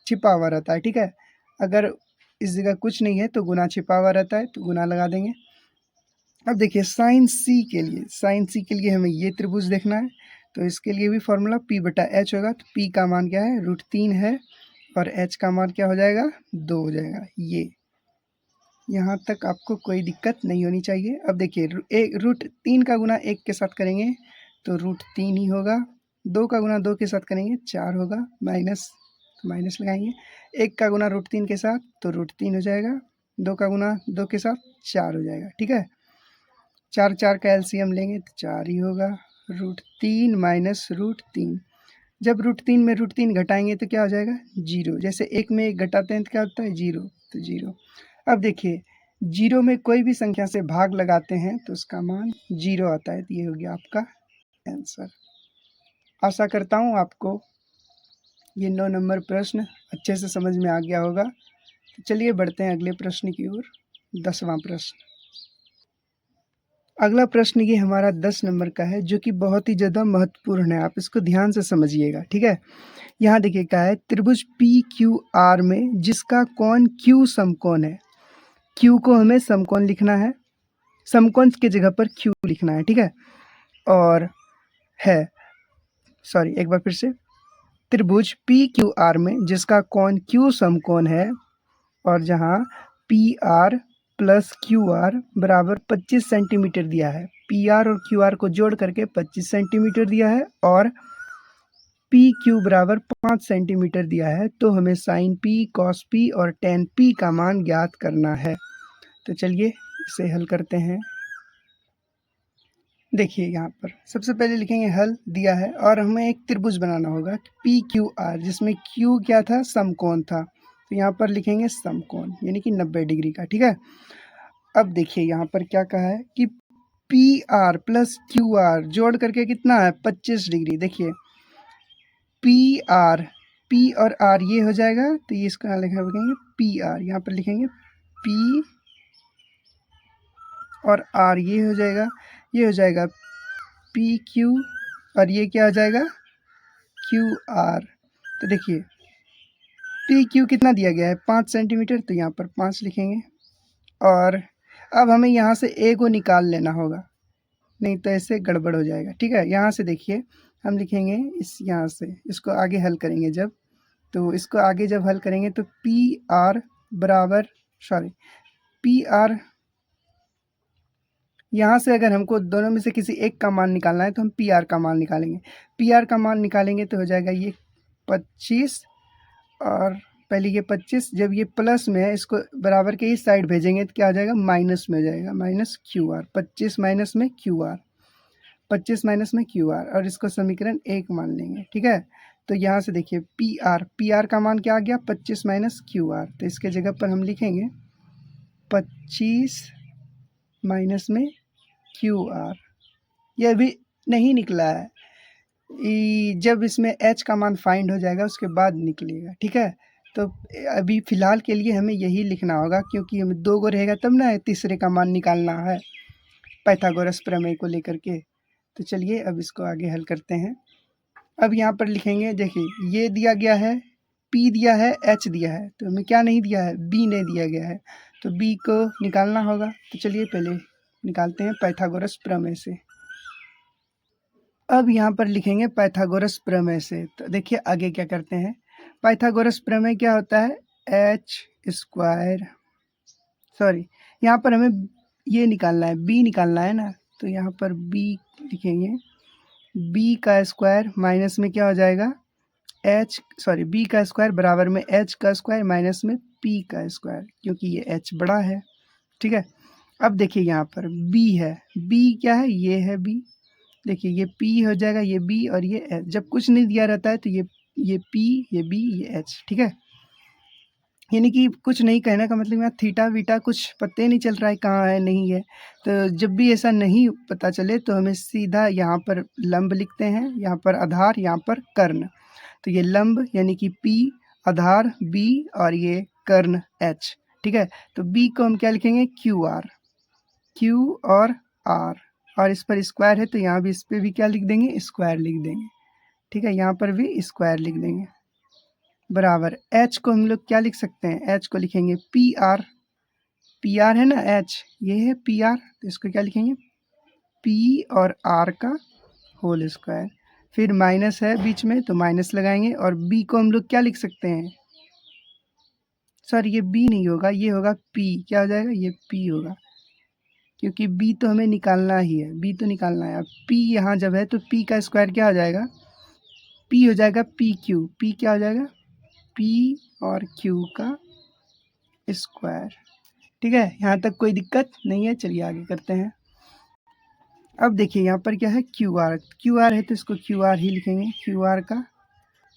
छिपा हुआ रहता है। ठीक है, अगर इस जगह कुछ नहीं है तो गुना छिपा हुआ रहता है, तो गुना लगा देंगे। अब देखिए साइन सी के लिए हमें ये त्रिभुज देखना है। तो इसके लिए भी फॉर्मूला पी बटा एच होगा। तो पी का मान क्या है? √3 है, और एच का मान क्या हो जाएगा? 2 हो जाएगा। ये यहाँ तक आपको कोई दिक्कत नहीं होनी चाहिए। अब देखिए √3 का गुना 1 के साथ करेंगे तो √3 ही होगा। 2 का गुना 2 के साथ करेंगे 4 होगा, माइनस तो माइनस लगाएंगे। 1 का गुना √3 के साथ तो √3 हो जाएगा। 2 का गुना 2 के साथ 4 हो जाएगा। ठीक है, 4 4 का एलसीएम लेंगे तो 4 ही होगा। √3 माइनस √3, जब √3 में √3 घटाएंगे तो क्या हो जाएगा? 0। जैसे 1 में 1 घटाते हैं तो क्या होता है? 0, तो 0। अब देखिए 0 में कोई भी संख्या से भाग लगाते हैं तो उसका मान 0 आता है। तो ये हो गया आपका आंसर। आशा करता हूँ आपको ये 9 नंबर प्रश्न अच्छे से समझ में आ गया होगा। तो चलिए बढ़ते हैं अगले प्रश्न की ओर। 10वां प्रश्न। अगला प्रश्न ये हमारा 10 नंबर का है, जो कि बहुत ही ज़्यादा महत्वपूर्ण है। आप इसको ध्यान से समझिएगा। ठीक है, यहाँ देखिए क्या है, त्रिभुज पी क्यू आर में जिसका कोण क्यू समकोण है। क्यू को हमें समकोण लिखना है, समकोण की जगह पर क्यू लिखना है। ठीक है, और है एक बार फिर से, त्रिभुज पी क्यू आर में जिसका कोण क्यू समकोण है, और जहाँ P R plus Q R बराबर 25 सेंटीमीटर दिया है। पी आर और क्यू आर को जोड़ करके 25 सेंटीमीटर दिया है, और पी क्यू बराबर 5 सेंटीमीटर दिया है। तो हमें साइन पी, कॉस पी और टेन पी का मान ज्ञात करना है। तो चलिए इसे हल करते हैं। देखिए यहाँ पर सबसे पहले लिखेंगे हल दिया है, और हमें एक त्रिभुज बनाना होगा पी क्यू आर, जिसमें क्यू क्या था? समकोण था। तो यहाँ पर लिखेंगे समकोण, यानी कि 90 डिग्री का। ठीक है, अब देखिए यहाँ पर क्या कहा है कि P R plus Q R जोड़ करके कितना है? 25 डिग्री। देखिए पी और आर ये हो जाएगा, तो ये इसका लिखेंगे पी आर। यहाँ पर लिखेंगे पी और आर ये हो जाएगा, ये हो जाएगा पी क्यू, और ये क्या हो जाएगा क्यू आर। तो देखिए पी क्यू कितना दिया गया है 5 सेंटीमीटर, तो यहाँ पर 5 लिखेंगे। और अब हमें यहाँ से ए को निकाल लेना होगा, नहीं तो ऐसे गड़बड़ हो जाएगा। ठीक है, यहाँ से देखिए हम लिखेंगे इस, यहाँ से इसको आगे हल करेंगे जब, तो इसको आगे जब हल करेंगे तो पी आर बराबर, सॉरी पी आर, यहाँ से अगर हमको दोनों में से किसी एक का मान निकालना है तो हम पी आर का मान निकालेंगे। पी आर का मान निकालेंगे तो हो जाएगा ये 25, और पहले ये 25 जब ये प्लस में है इसको बराबर के इस साइड भेजेंगे तो क्या हो जाएगा माइनस में हो जाएगा, माइनस क्यू आर, 25 माइनस में क्यू आर, 25 माइनस में क्यू आर, और इसको समीकरण 1 मान लेंगे। ठीक है, तो यहाँ से देखिए पी आर का मान क्या आ गया 25 माइनस क्यू आर, तो इसके जगह पर हम लिखेंगे 25 माइनस में क्यू आर। यह भी नहीं निकला है, जब इसमें h का मान फाइंड हो जाएगा उसके बाद निकलेगा। ठीक है, तो अभी फ़िलहाल के लिए हमें यही लिखना होगा, क्योंकि हमें 2 गो रहेगा तब ना तीसरे का मान निकालना है पाइथागोरस प्रमेय को लेकर के। तो चलिए अब इसको आगे हल करते हैं। अब यहाँ पर लिखेंगे, देखिए ये दिया गया है, p दिया है, h दिया है, तो हमें क्या नहीं दिया है, b नहीं दिया गया है, तो b को निकालना होगा। तो चलिए पहले निकालते हैं पाइथागोरस प्रमेय से। अब यहाँ पर लिखेंगे पाइथागोरस प्रमेय से, तो देखिए आगे क्या करते हैं। पाइथागोरस प्रमेय क्या होता है, एच स्क्वायर, सॉरी यहाँ पर हमें ये निकालना है, b निकालना है ना, तो यहाँ पर b लिखेंगे, b का स्क्वायर माइनस में क्या हो जाएगा b का स्क्वायर बराबर में h का स्क्वायर माइनस में p का स्क्वायर, क्योंकि ये h बड़ा है। ठीक है, अब देखिए यहाँ पर b है, b क्या है, ये है b, देखिए ये p हो जाएगा, ये b और ये h, जब कुछ नहीं दिया रहता है तो ये p, ये b, ये h। ठीक है, यानी कि कुछ नहीं, कहने का मतलब यहाँ थीटा वीटा कुछ पता ही नहीं चल रहा है कहाँ है नहीं है। तो जब भी ऐसा नहीं पता चले तो हमें सीधा यहाँ पर लंब लिखते हैं, यहाँ पर आधार, यहाँ पर कर्ण। तो ये लंब यानी कि p, आधार b और ये कर्ण h। ठीक है, तो b को हम क्या लिखेंगे क्यू आर, q और r, और इस पर स्क्वायर है तो यहाँ भी इस पर भी क्या लिख देंगे, स्क्वायर लिख देंगे। ठीक है, यहाँ पर भी स्क्वायर लिख देंगे, बराबर h को हम लोग क्या लिख सकते हैं, h को लिखेंगे पी आर, पी आर है ना h, ये है पी आर, तो इसको क्या लिखेंगे p और r का होल स्क्वायर, फिर माइनस है बीच में तो माइनस लगाएंगे, और b को हम लोग क्या लिख सकते हैं, सर ये b नहीं होगा, ये होगा p, क्या हो जाएगा, ये p होगा, क्योंकि b तो हमें निकालना ही है, b तो निकालना है। अब p यहाँ जब है तो p का स्क्वायर क्या हो जाएगा, p हो जाएगा पी क्यू, p क्या हो जाएगा p और q का स्क्वायर। ठीक है, यहाँ तक कोई दिक्कत नहीं है, चलिए आगे करते हैं। अब देखिए यहाँ पर क्या है क्यू आर है तो इसको क्यू आर ही लिखेंगे, क्यू आर का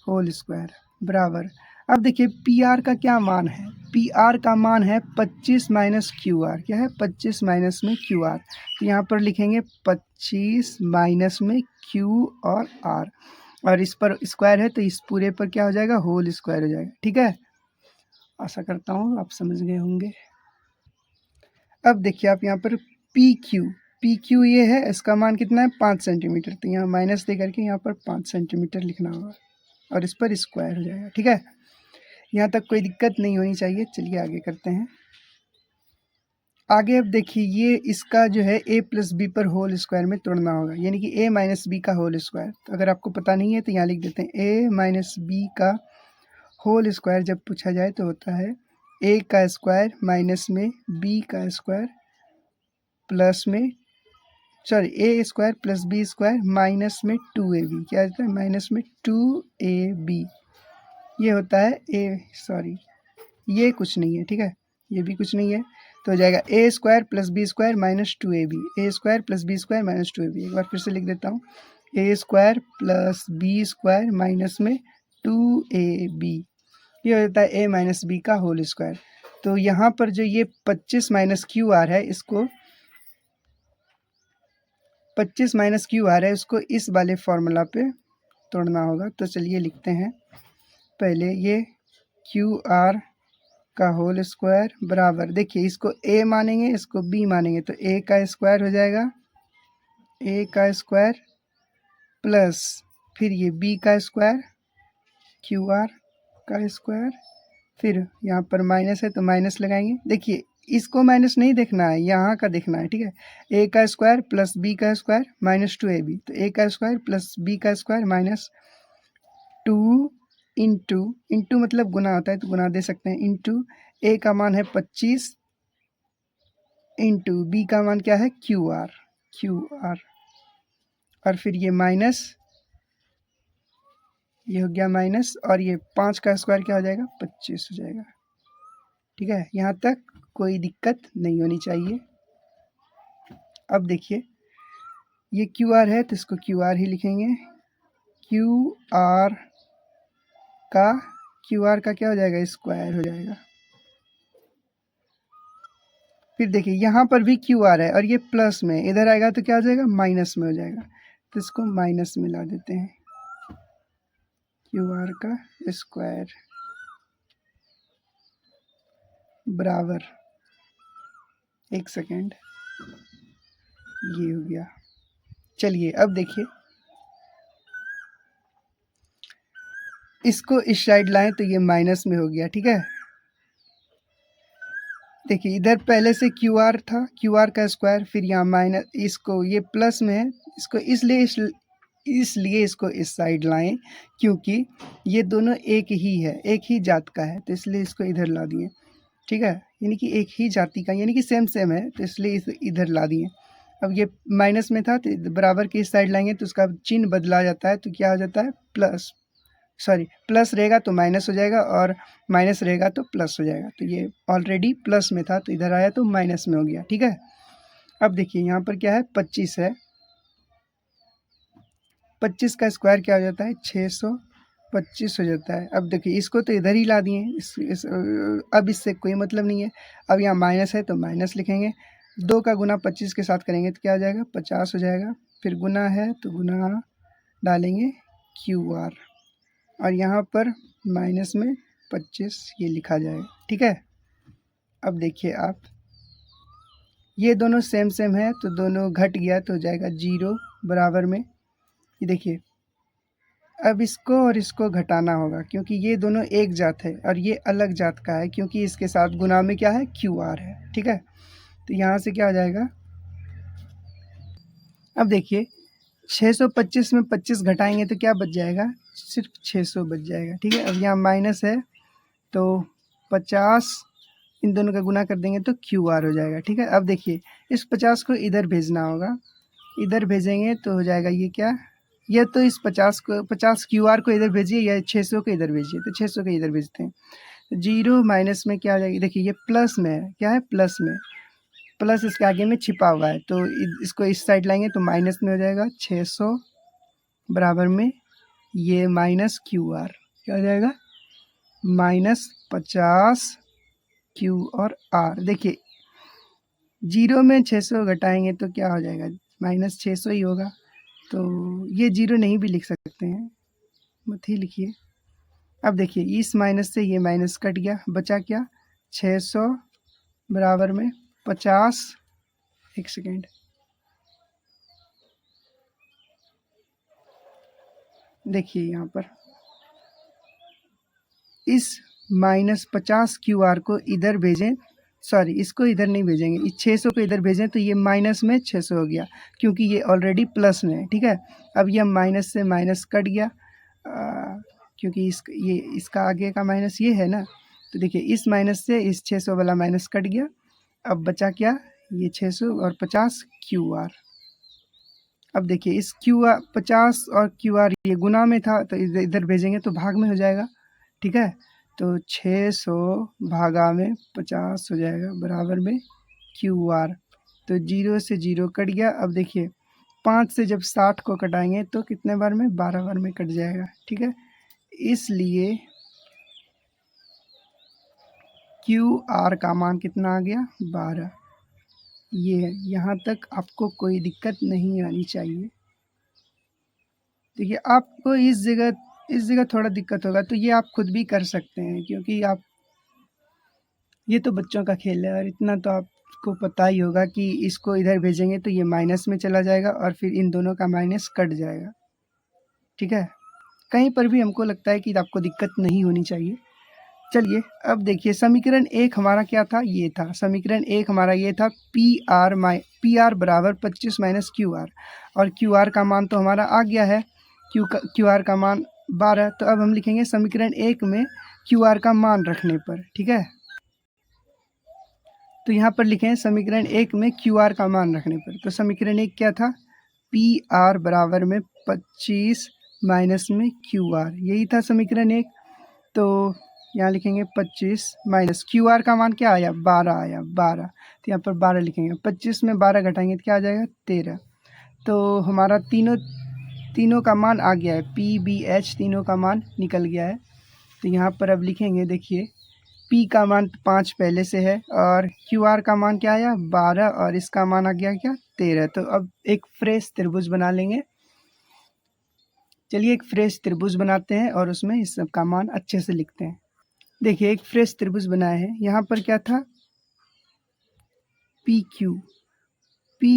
होल स्क्वायर बराबर। अब देखिए पी आर का क्या मान है, पी आर का मान है 25 माइनस क्यू आर, क्या है 25 माइनस में क्यू आर, तो यहाँ पर लिखेंगे 25 माइनस में क्यू और आर, और इस पर स्क्वायर है तो इस पूरे पर क्या हो जाएगा, होल स्क्वायर हो जाएगा। ठीक है, आशा करता हूँ आप समझ गए होंगे। अब देखिए आप यहाँ पर पी क्यू ये है, इसका मान कितना है 5 सेंटीमीटर, तो यहाँ माइनस दे करके यहाँ पर 5 सेंटीमीटर लिखना होगा, और इस पर स्क्वायर हो जाएगा। ठीक है, यहाँ तक कोई दिक्कत नहीं होनी चाहिए। चलिए आगे करते हैं। आगे अब देखिए ये इसका जो है a प्लस बी पर होल स्क्वायर में तोड़ना होगा, यानी कि a माइनस बी का होल स्क्वायर। तो अगर आपको पता नहीं है तो यहाँ लिख देते हैं a माइनस बी का होल स्क्वायर जब पूछा जाए तो होता है a का स्क्वायर माइनस में b का स्क्वायर प्लस में, sorry A square plus B square minus में 2ab, क्या होता है माइनस में 2ab, ये होता है ये कुछ नहीं है। ठीक है, ये भी कुछ नहीं है, तो हो जाएगा A square plus B square minus 2ab, A square plus B square minus 2ab। एक बार फिर से लिख देता हूँ, A square plus B square minus में 2ab, ये होता है ए माइनस बी का होल स्क्वायर। तो यहाँ पर जो ये 25 माइनस क्यू आर है, इसको 25 माइनस क्यू आर है, उसको इस वाले फॉर्मूला पे तोड़ना होगा। तो चलिए लिखते हैं, पहले ये क्यू आर का होल स्क्वायर बराबर, देखिए इसको ए मानेंगे इसको बी मानेंगे तो ए का स्क्वायर हो जाएगा, ए का स्क्वायर प्लस फिर ये बी का स्क्वायर क्यू आर का स्क्वायर, फिर यहाँ पर माइनस है तो माइनस लगाएंगे। देखिए इसको माइनस नहीं देखना है, यहाँ का देखना है, ठीक है। ए का स्क्वायर प्लस बी का square minus two A B, तो ए का स्क्वायर प्लस बी का square minus two into, into मतलब गुना होता है तो गुना दे सकते हैं, इंटू ए का मान है 25 इंटू बी का मान क्या है क्यू आर, क्यू आर, और फिर ये माइनस, ये हो गया माइनस, और ये 5 का स्क्वायर क्या हो जाएगा 25 हो जाएगा, ठीक है। यहाँ तक कोई दिक्कत नहीं होनी चाहिए। अब देखिए ये क्यू आर है तो इसको क्यू आर ही लिखेंगे, क्यू आर का क्या हो जाएगा स्क्वायर हो जाएगा। फिर देखिए यहाँ पर भी क्यू आर है और ये प्लस में, इधर आएगा तो क्या हो जाएगा माइनस में हो जाएगा, तो इसको माइनस में ला देते हैं, क्यू आर का स्क्वायर बराबर, एक सेकेंड, ये हो गया। चलिए अब देखिए इसको इस साइड लाएं तो ये माइनस में हो गया, ठीक है। देखिए इधर पहले से क्यू आर था, क्यू आर का स्क्वायर, फिर यहाँ माइनस, इसको ये प्लस में है, इसको इसलिए इसको इस साइड लाएं क्योंकि ये दोनों एक ही है, एक ही जात का है, तो इसलिए इसको इधर ला दिए, ठीक है। यानी कि एक ही जाति का, यानी कि सेम सेम है, तो इसलिए इस इधर ला दिए। अब ये माइनस में था तो बराबर की इस साइड लाएंगे तो उसका चिन्ह बदला जाता है, तो क्या हो जाता है प्लस, सॉरी प्लस रहेगा तो माइनस हो जाएगा और माइनस रहेगा तो प्लस हो जाएगा, तो ये ऑलरेडी प्लस में था तो इधर आया तो माइनस में हो गया, ठीक है। अब देखिए यहाँ पर क्या है 25 है, 25 का स्क्वायर क्या हो जाता है 625 हो जाता है। अब देखिए इसको तो इधर ही ला दिए, अब इससे कोई मतलब नहीं है। अब यहाँ माइनस है तो माइनस लिखेंगे, 2 का गुना 25 के साथ करेंगे तो क्या हो जाएगा 50 हो जाएगा, फिर गुना है तो गुना डालेंगे क्यू आर, और यहाँ पर माइनस में 25 ये लिखा जाएगा, ठीक है। अब देखिए आप ये दोनों सेम सेम है तो दोनों घट गया तो हो जाएगा 0 बराबर में, ये देखिए अब इसको और इसको घटाना होगा क्योंकि ये दोनों एक जात है और ये अलग जात का है, क्योंकि इसके साथ गुना में क्या है क्यू आर है, ठीक है। तो यहाँ से क्या आ जाएगा, अब देखिए 625 में 25 घटाएंगे तो क्या बच जाएगा सिर्फ 600 बच जाएगा, ठीक है। अब यहाँ माइनस है तो 50 इन दोनों का गुना कर देंगे तो क्यू आर हो जाएगा, ठीक है। अब देखिए इस 50 को इधर भेजना होगा, इधर भेजेंगे तो हो जाएगा ये क्या, ये तो इस 50 क्यू आर को इधर भेजिए या 600 को इधर भेजिए, तो 600 को इधर भेजते हैं, 0 माइनस में क्या आ जाएगी, देखिए ये प्लस में है, क्या है प्लस में, प्लस इसके आगे में छिपा हुआ है तो इसको इस साइड लाएंगे तो माइनस में हो जाएगा 600 बराबर में ये माइनस क्यू आर, क्या हो जाएगा -50 क्यू और आर। देखिए 0 में 600 घटाएंगे तो क्या हो जाएगा -600 ही होगा, तो ये 0 नहीं भी लिख सकते हैं, मत ही लिखिए। अब देखिए इस माइनस से ये माइनस कट गया, बचा क्या 600 बराबर में 50, एक सेकेंड, देखिए यहाँ पर इस -50 क्यू आर को इधर भेजें, सॉरी इसको इधर नहीं भेजेंगे, इस 600 को इधर भेजें तो ये माइनस में 600 हो गया क्योंकि ये ऑलरेडी प्लस में है, ठीक है। अब ये माइनस से माइनस कट गया क्योंकि ये इसका आगे का माइनस ये है ना, तो देखिए इस माइनस से इस 600 वाला माइनस कट गया, अब बचा क्या ये 600 और 50 क्यू आर। अब देखिए इस क्यू आर 50 और क्यू आर ये गुना में था तो इधर भेजेंगे तो भाग में हो जाएगा, ठीक है। तो 600 भागा में 50 हो जाएगा बराबर में क्यू आर, तो 0 से 0 कट गया। अब देखिए 5 से जब 60 को कटाएंगे तो कितने बार में 12 बार में कट जाएगा, ठीक है। इसलिए क्यू आर का मान कितना आ गया 12, ये है। यहाँ तक आपको कोई दिक्कत नहीं आनी चाहिए। देखिए आपको इस जगह थोड़ा दिक्कत होगा तो ये आप खुद भी कर सकते हैं क्योंकि आप ये तो बच्चों का खेल है और इतना तो आपको पता ही होगा कि इसको इधर भेजेंगे तो ये माइनस में चला जाएगा और फिर इन दोनों का माइनस कट जाएगा। ठीक है, कहीं पर भी हमको लगता है कि आपको दिक्कत नहीं होनी चाहिए। चलिए अब देखिए समीकरण 1 हमारा क्या था, ये था समीकरण 1 हमारा ये था पी आर बराबर 25 माइनस क्यू आर, और क्यू आर का मान तो हमारा आ गया है, क्यू आर का मान 12। तो अब हम लिखेंगे समीकरण 1 में क्यू आर का मान रखने पर। ठीक है, तो यहाँ पर लिखें समीकरण 1 में क्यू आर का मान रखने पर। तो समीकरण 1 क्या था, पी आर बराबर में 25 माइनस में क्यू आर, यही था समीकरण 1। तो यहाँ लिखेंगे 25 माइनस क्यू आर का मान क्या आया, 12 आया, 12। तो यहाँ पर 12 लिखेंगे, 25 में 12 घटाएंगे तो क्या आ जाएगा, 13। तो हमारा तीनों का मान आ गया है, पी बी एच तीनों का मान निकल गया है। तो यहाँ पर अब लिखेंगे, देखिए पी का मान 5 पहले से है और क्यू आर का मान क्या आया, 12, और इसका मान आ गया क्या, 13। तो अब एक फ्रेश त्रिभुज बना लेंगे। चलिए एक फ्रेश त्रिभुज बनाते हैं और उसमें इस सब का मान अच्छे से लिखते हैं। देखिए एक फ्रेश त्रिभुज बनाया है, यहाँ पर क्या था, पी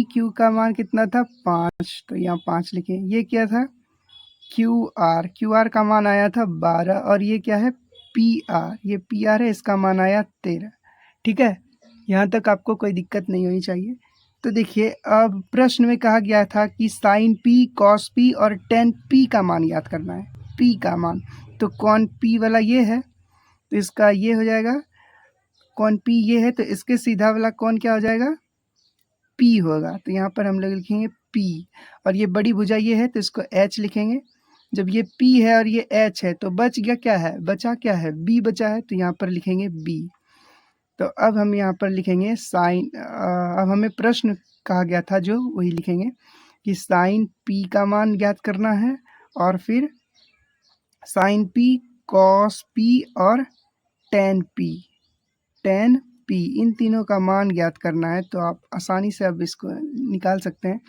क्यू का मान कितना था, 5, तो यहाँ 5 लिखें। ये क्या था, क्यू आर का मान आया था 12, और ये क्या है, ये पी आर है, इसका मान आया 13। ठीक है, यहाँ तक आपको कोई दिक्कत नहीं होनी चाहिए। तो देखिए अब प्रश्न में कहा गया था कि साइन पी, कॉस पी और टेन पी का मान याद करना है, पी का मान। तो कौन पी वाला ये है, तो इसका ये हो जाएगा, कौन पी ये है, तो इसके सीधा वाला कौन क्या हो जाएगा, पी होगा। तो यहाँ पर हम लोग लिखेंगे पी, और ये बड़ी भुजा ये है तो इसको एच लिखेंगे। जब ये पी है और ये एच है तो बच गया क्या है, बचा क्या है, बी बचा है, तो यहाँ पर लिखेंगे बी। तो अब हम यहाँ पर लिखेंगे साइन, अब हमें प्रश्न कहा गया था जो, वही लिखेंगे कि साइन पी का मान ज्ञात करना है, और फिर साइन पी, कॉस पी और टेन पी इन तीनों का मान ज्ञात करना है। तो आप आसानी से अब इसको निकाल सकते हैं।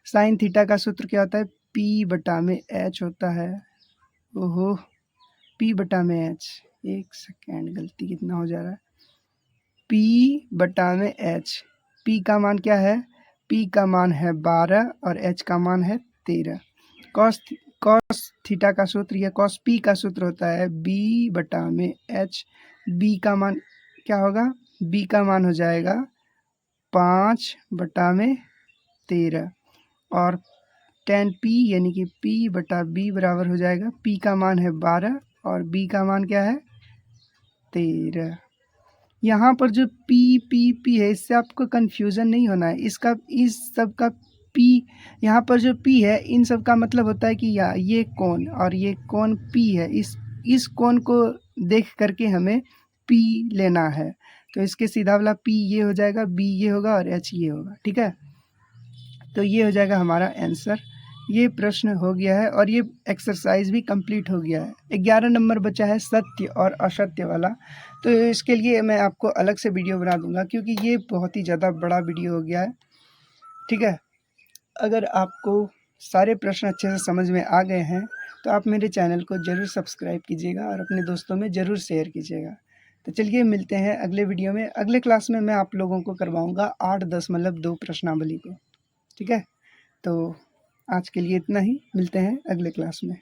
साइन थीटा का सूत्र क्या होता है, पी बटा में एच होता है। ओहो, पी बटा में एच, एक सेकेंड गलती कितना हो जा रहा है, पी बटा में एच। पी का मान क्या है, पी का मान है 12 और एच का मान है 13। कॉस थीटा का सूत्र या कॉस पी का सूत्र होता है बी बटा में एच। बी का मान क्या होगा, बी का मान हो जाएगा 5 बटा में 13, और टेन पी यानी कि पी बटा बी बराबर हो जाएगा, पी का मान है 12 और बी का मान क्या है, 13। यहाँ पर जो पी है, इससे आपको कन्फ्यूज़न नहीं होना है। इस सब का पी, यहाँ पर जो पी है इन सब का मतलब होता है कि ये कोण और ये कोण पी है, इस कोण को देख करके हमें पी लेना है। तो इसके सीधा वाला पी ये हो जाएगा, बी ये होगा और एच ये होगा। ठीक है, तो ये हो जाएगा हमारा आंसर। ये प्रश्न हो गया है और ये एक्सरसाइज भी कंप्लीट हो गया है। 11 नंबर बचा है सत्य और असत्य वाला, तो इसके लिए मैं आपको अलग से वीडियो बना दूंगा क्योंकि ये बहुत ही ज़्यादा बड़ा वीडियो हो गया है। ठीक है, अगर आपको सारे प्रश्न अच्छे से समझ में आ गए हैं तो आप मेरे चैनल को ज़रूर सब्सक्राइब कीजिएगा और अपने दोस्तों में ज़रूर शेयर कीजिएगा। तो चलिए मिलते हैं अगले वीडियो में। अगले क्लास में मैं आप लोगों को करवाऊँगा 8, 10 मतलब 2 प्रश्नावली को। ठीक है, तो आज के लिए इतना ही, मिलते हैं अगले क्लास में।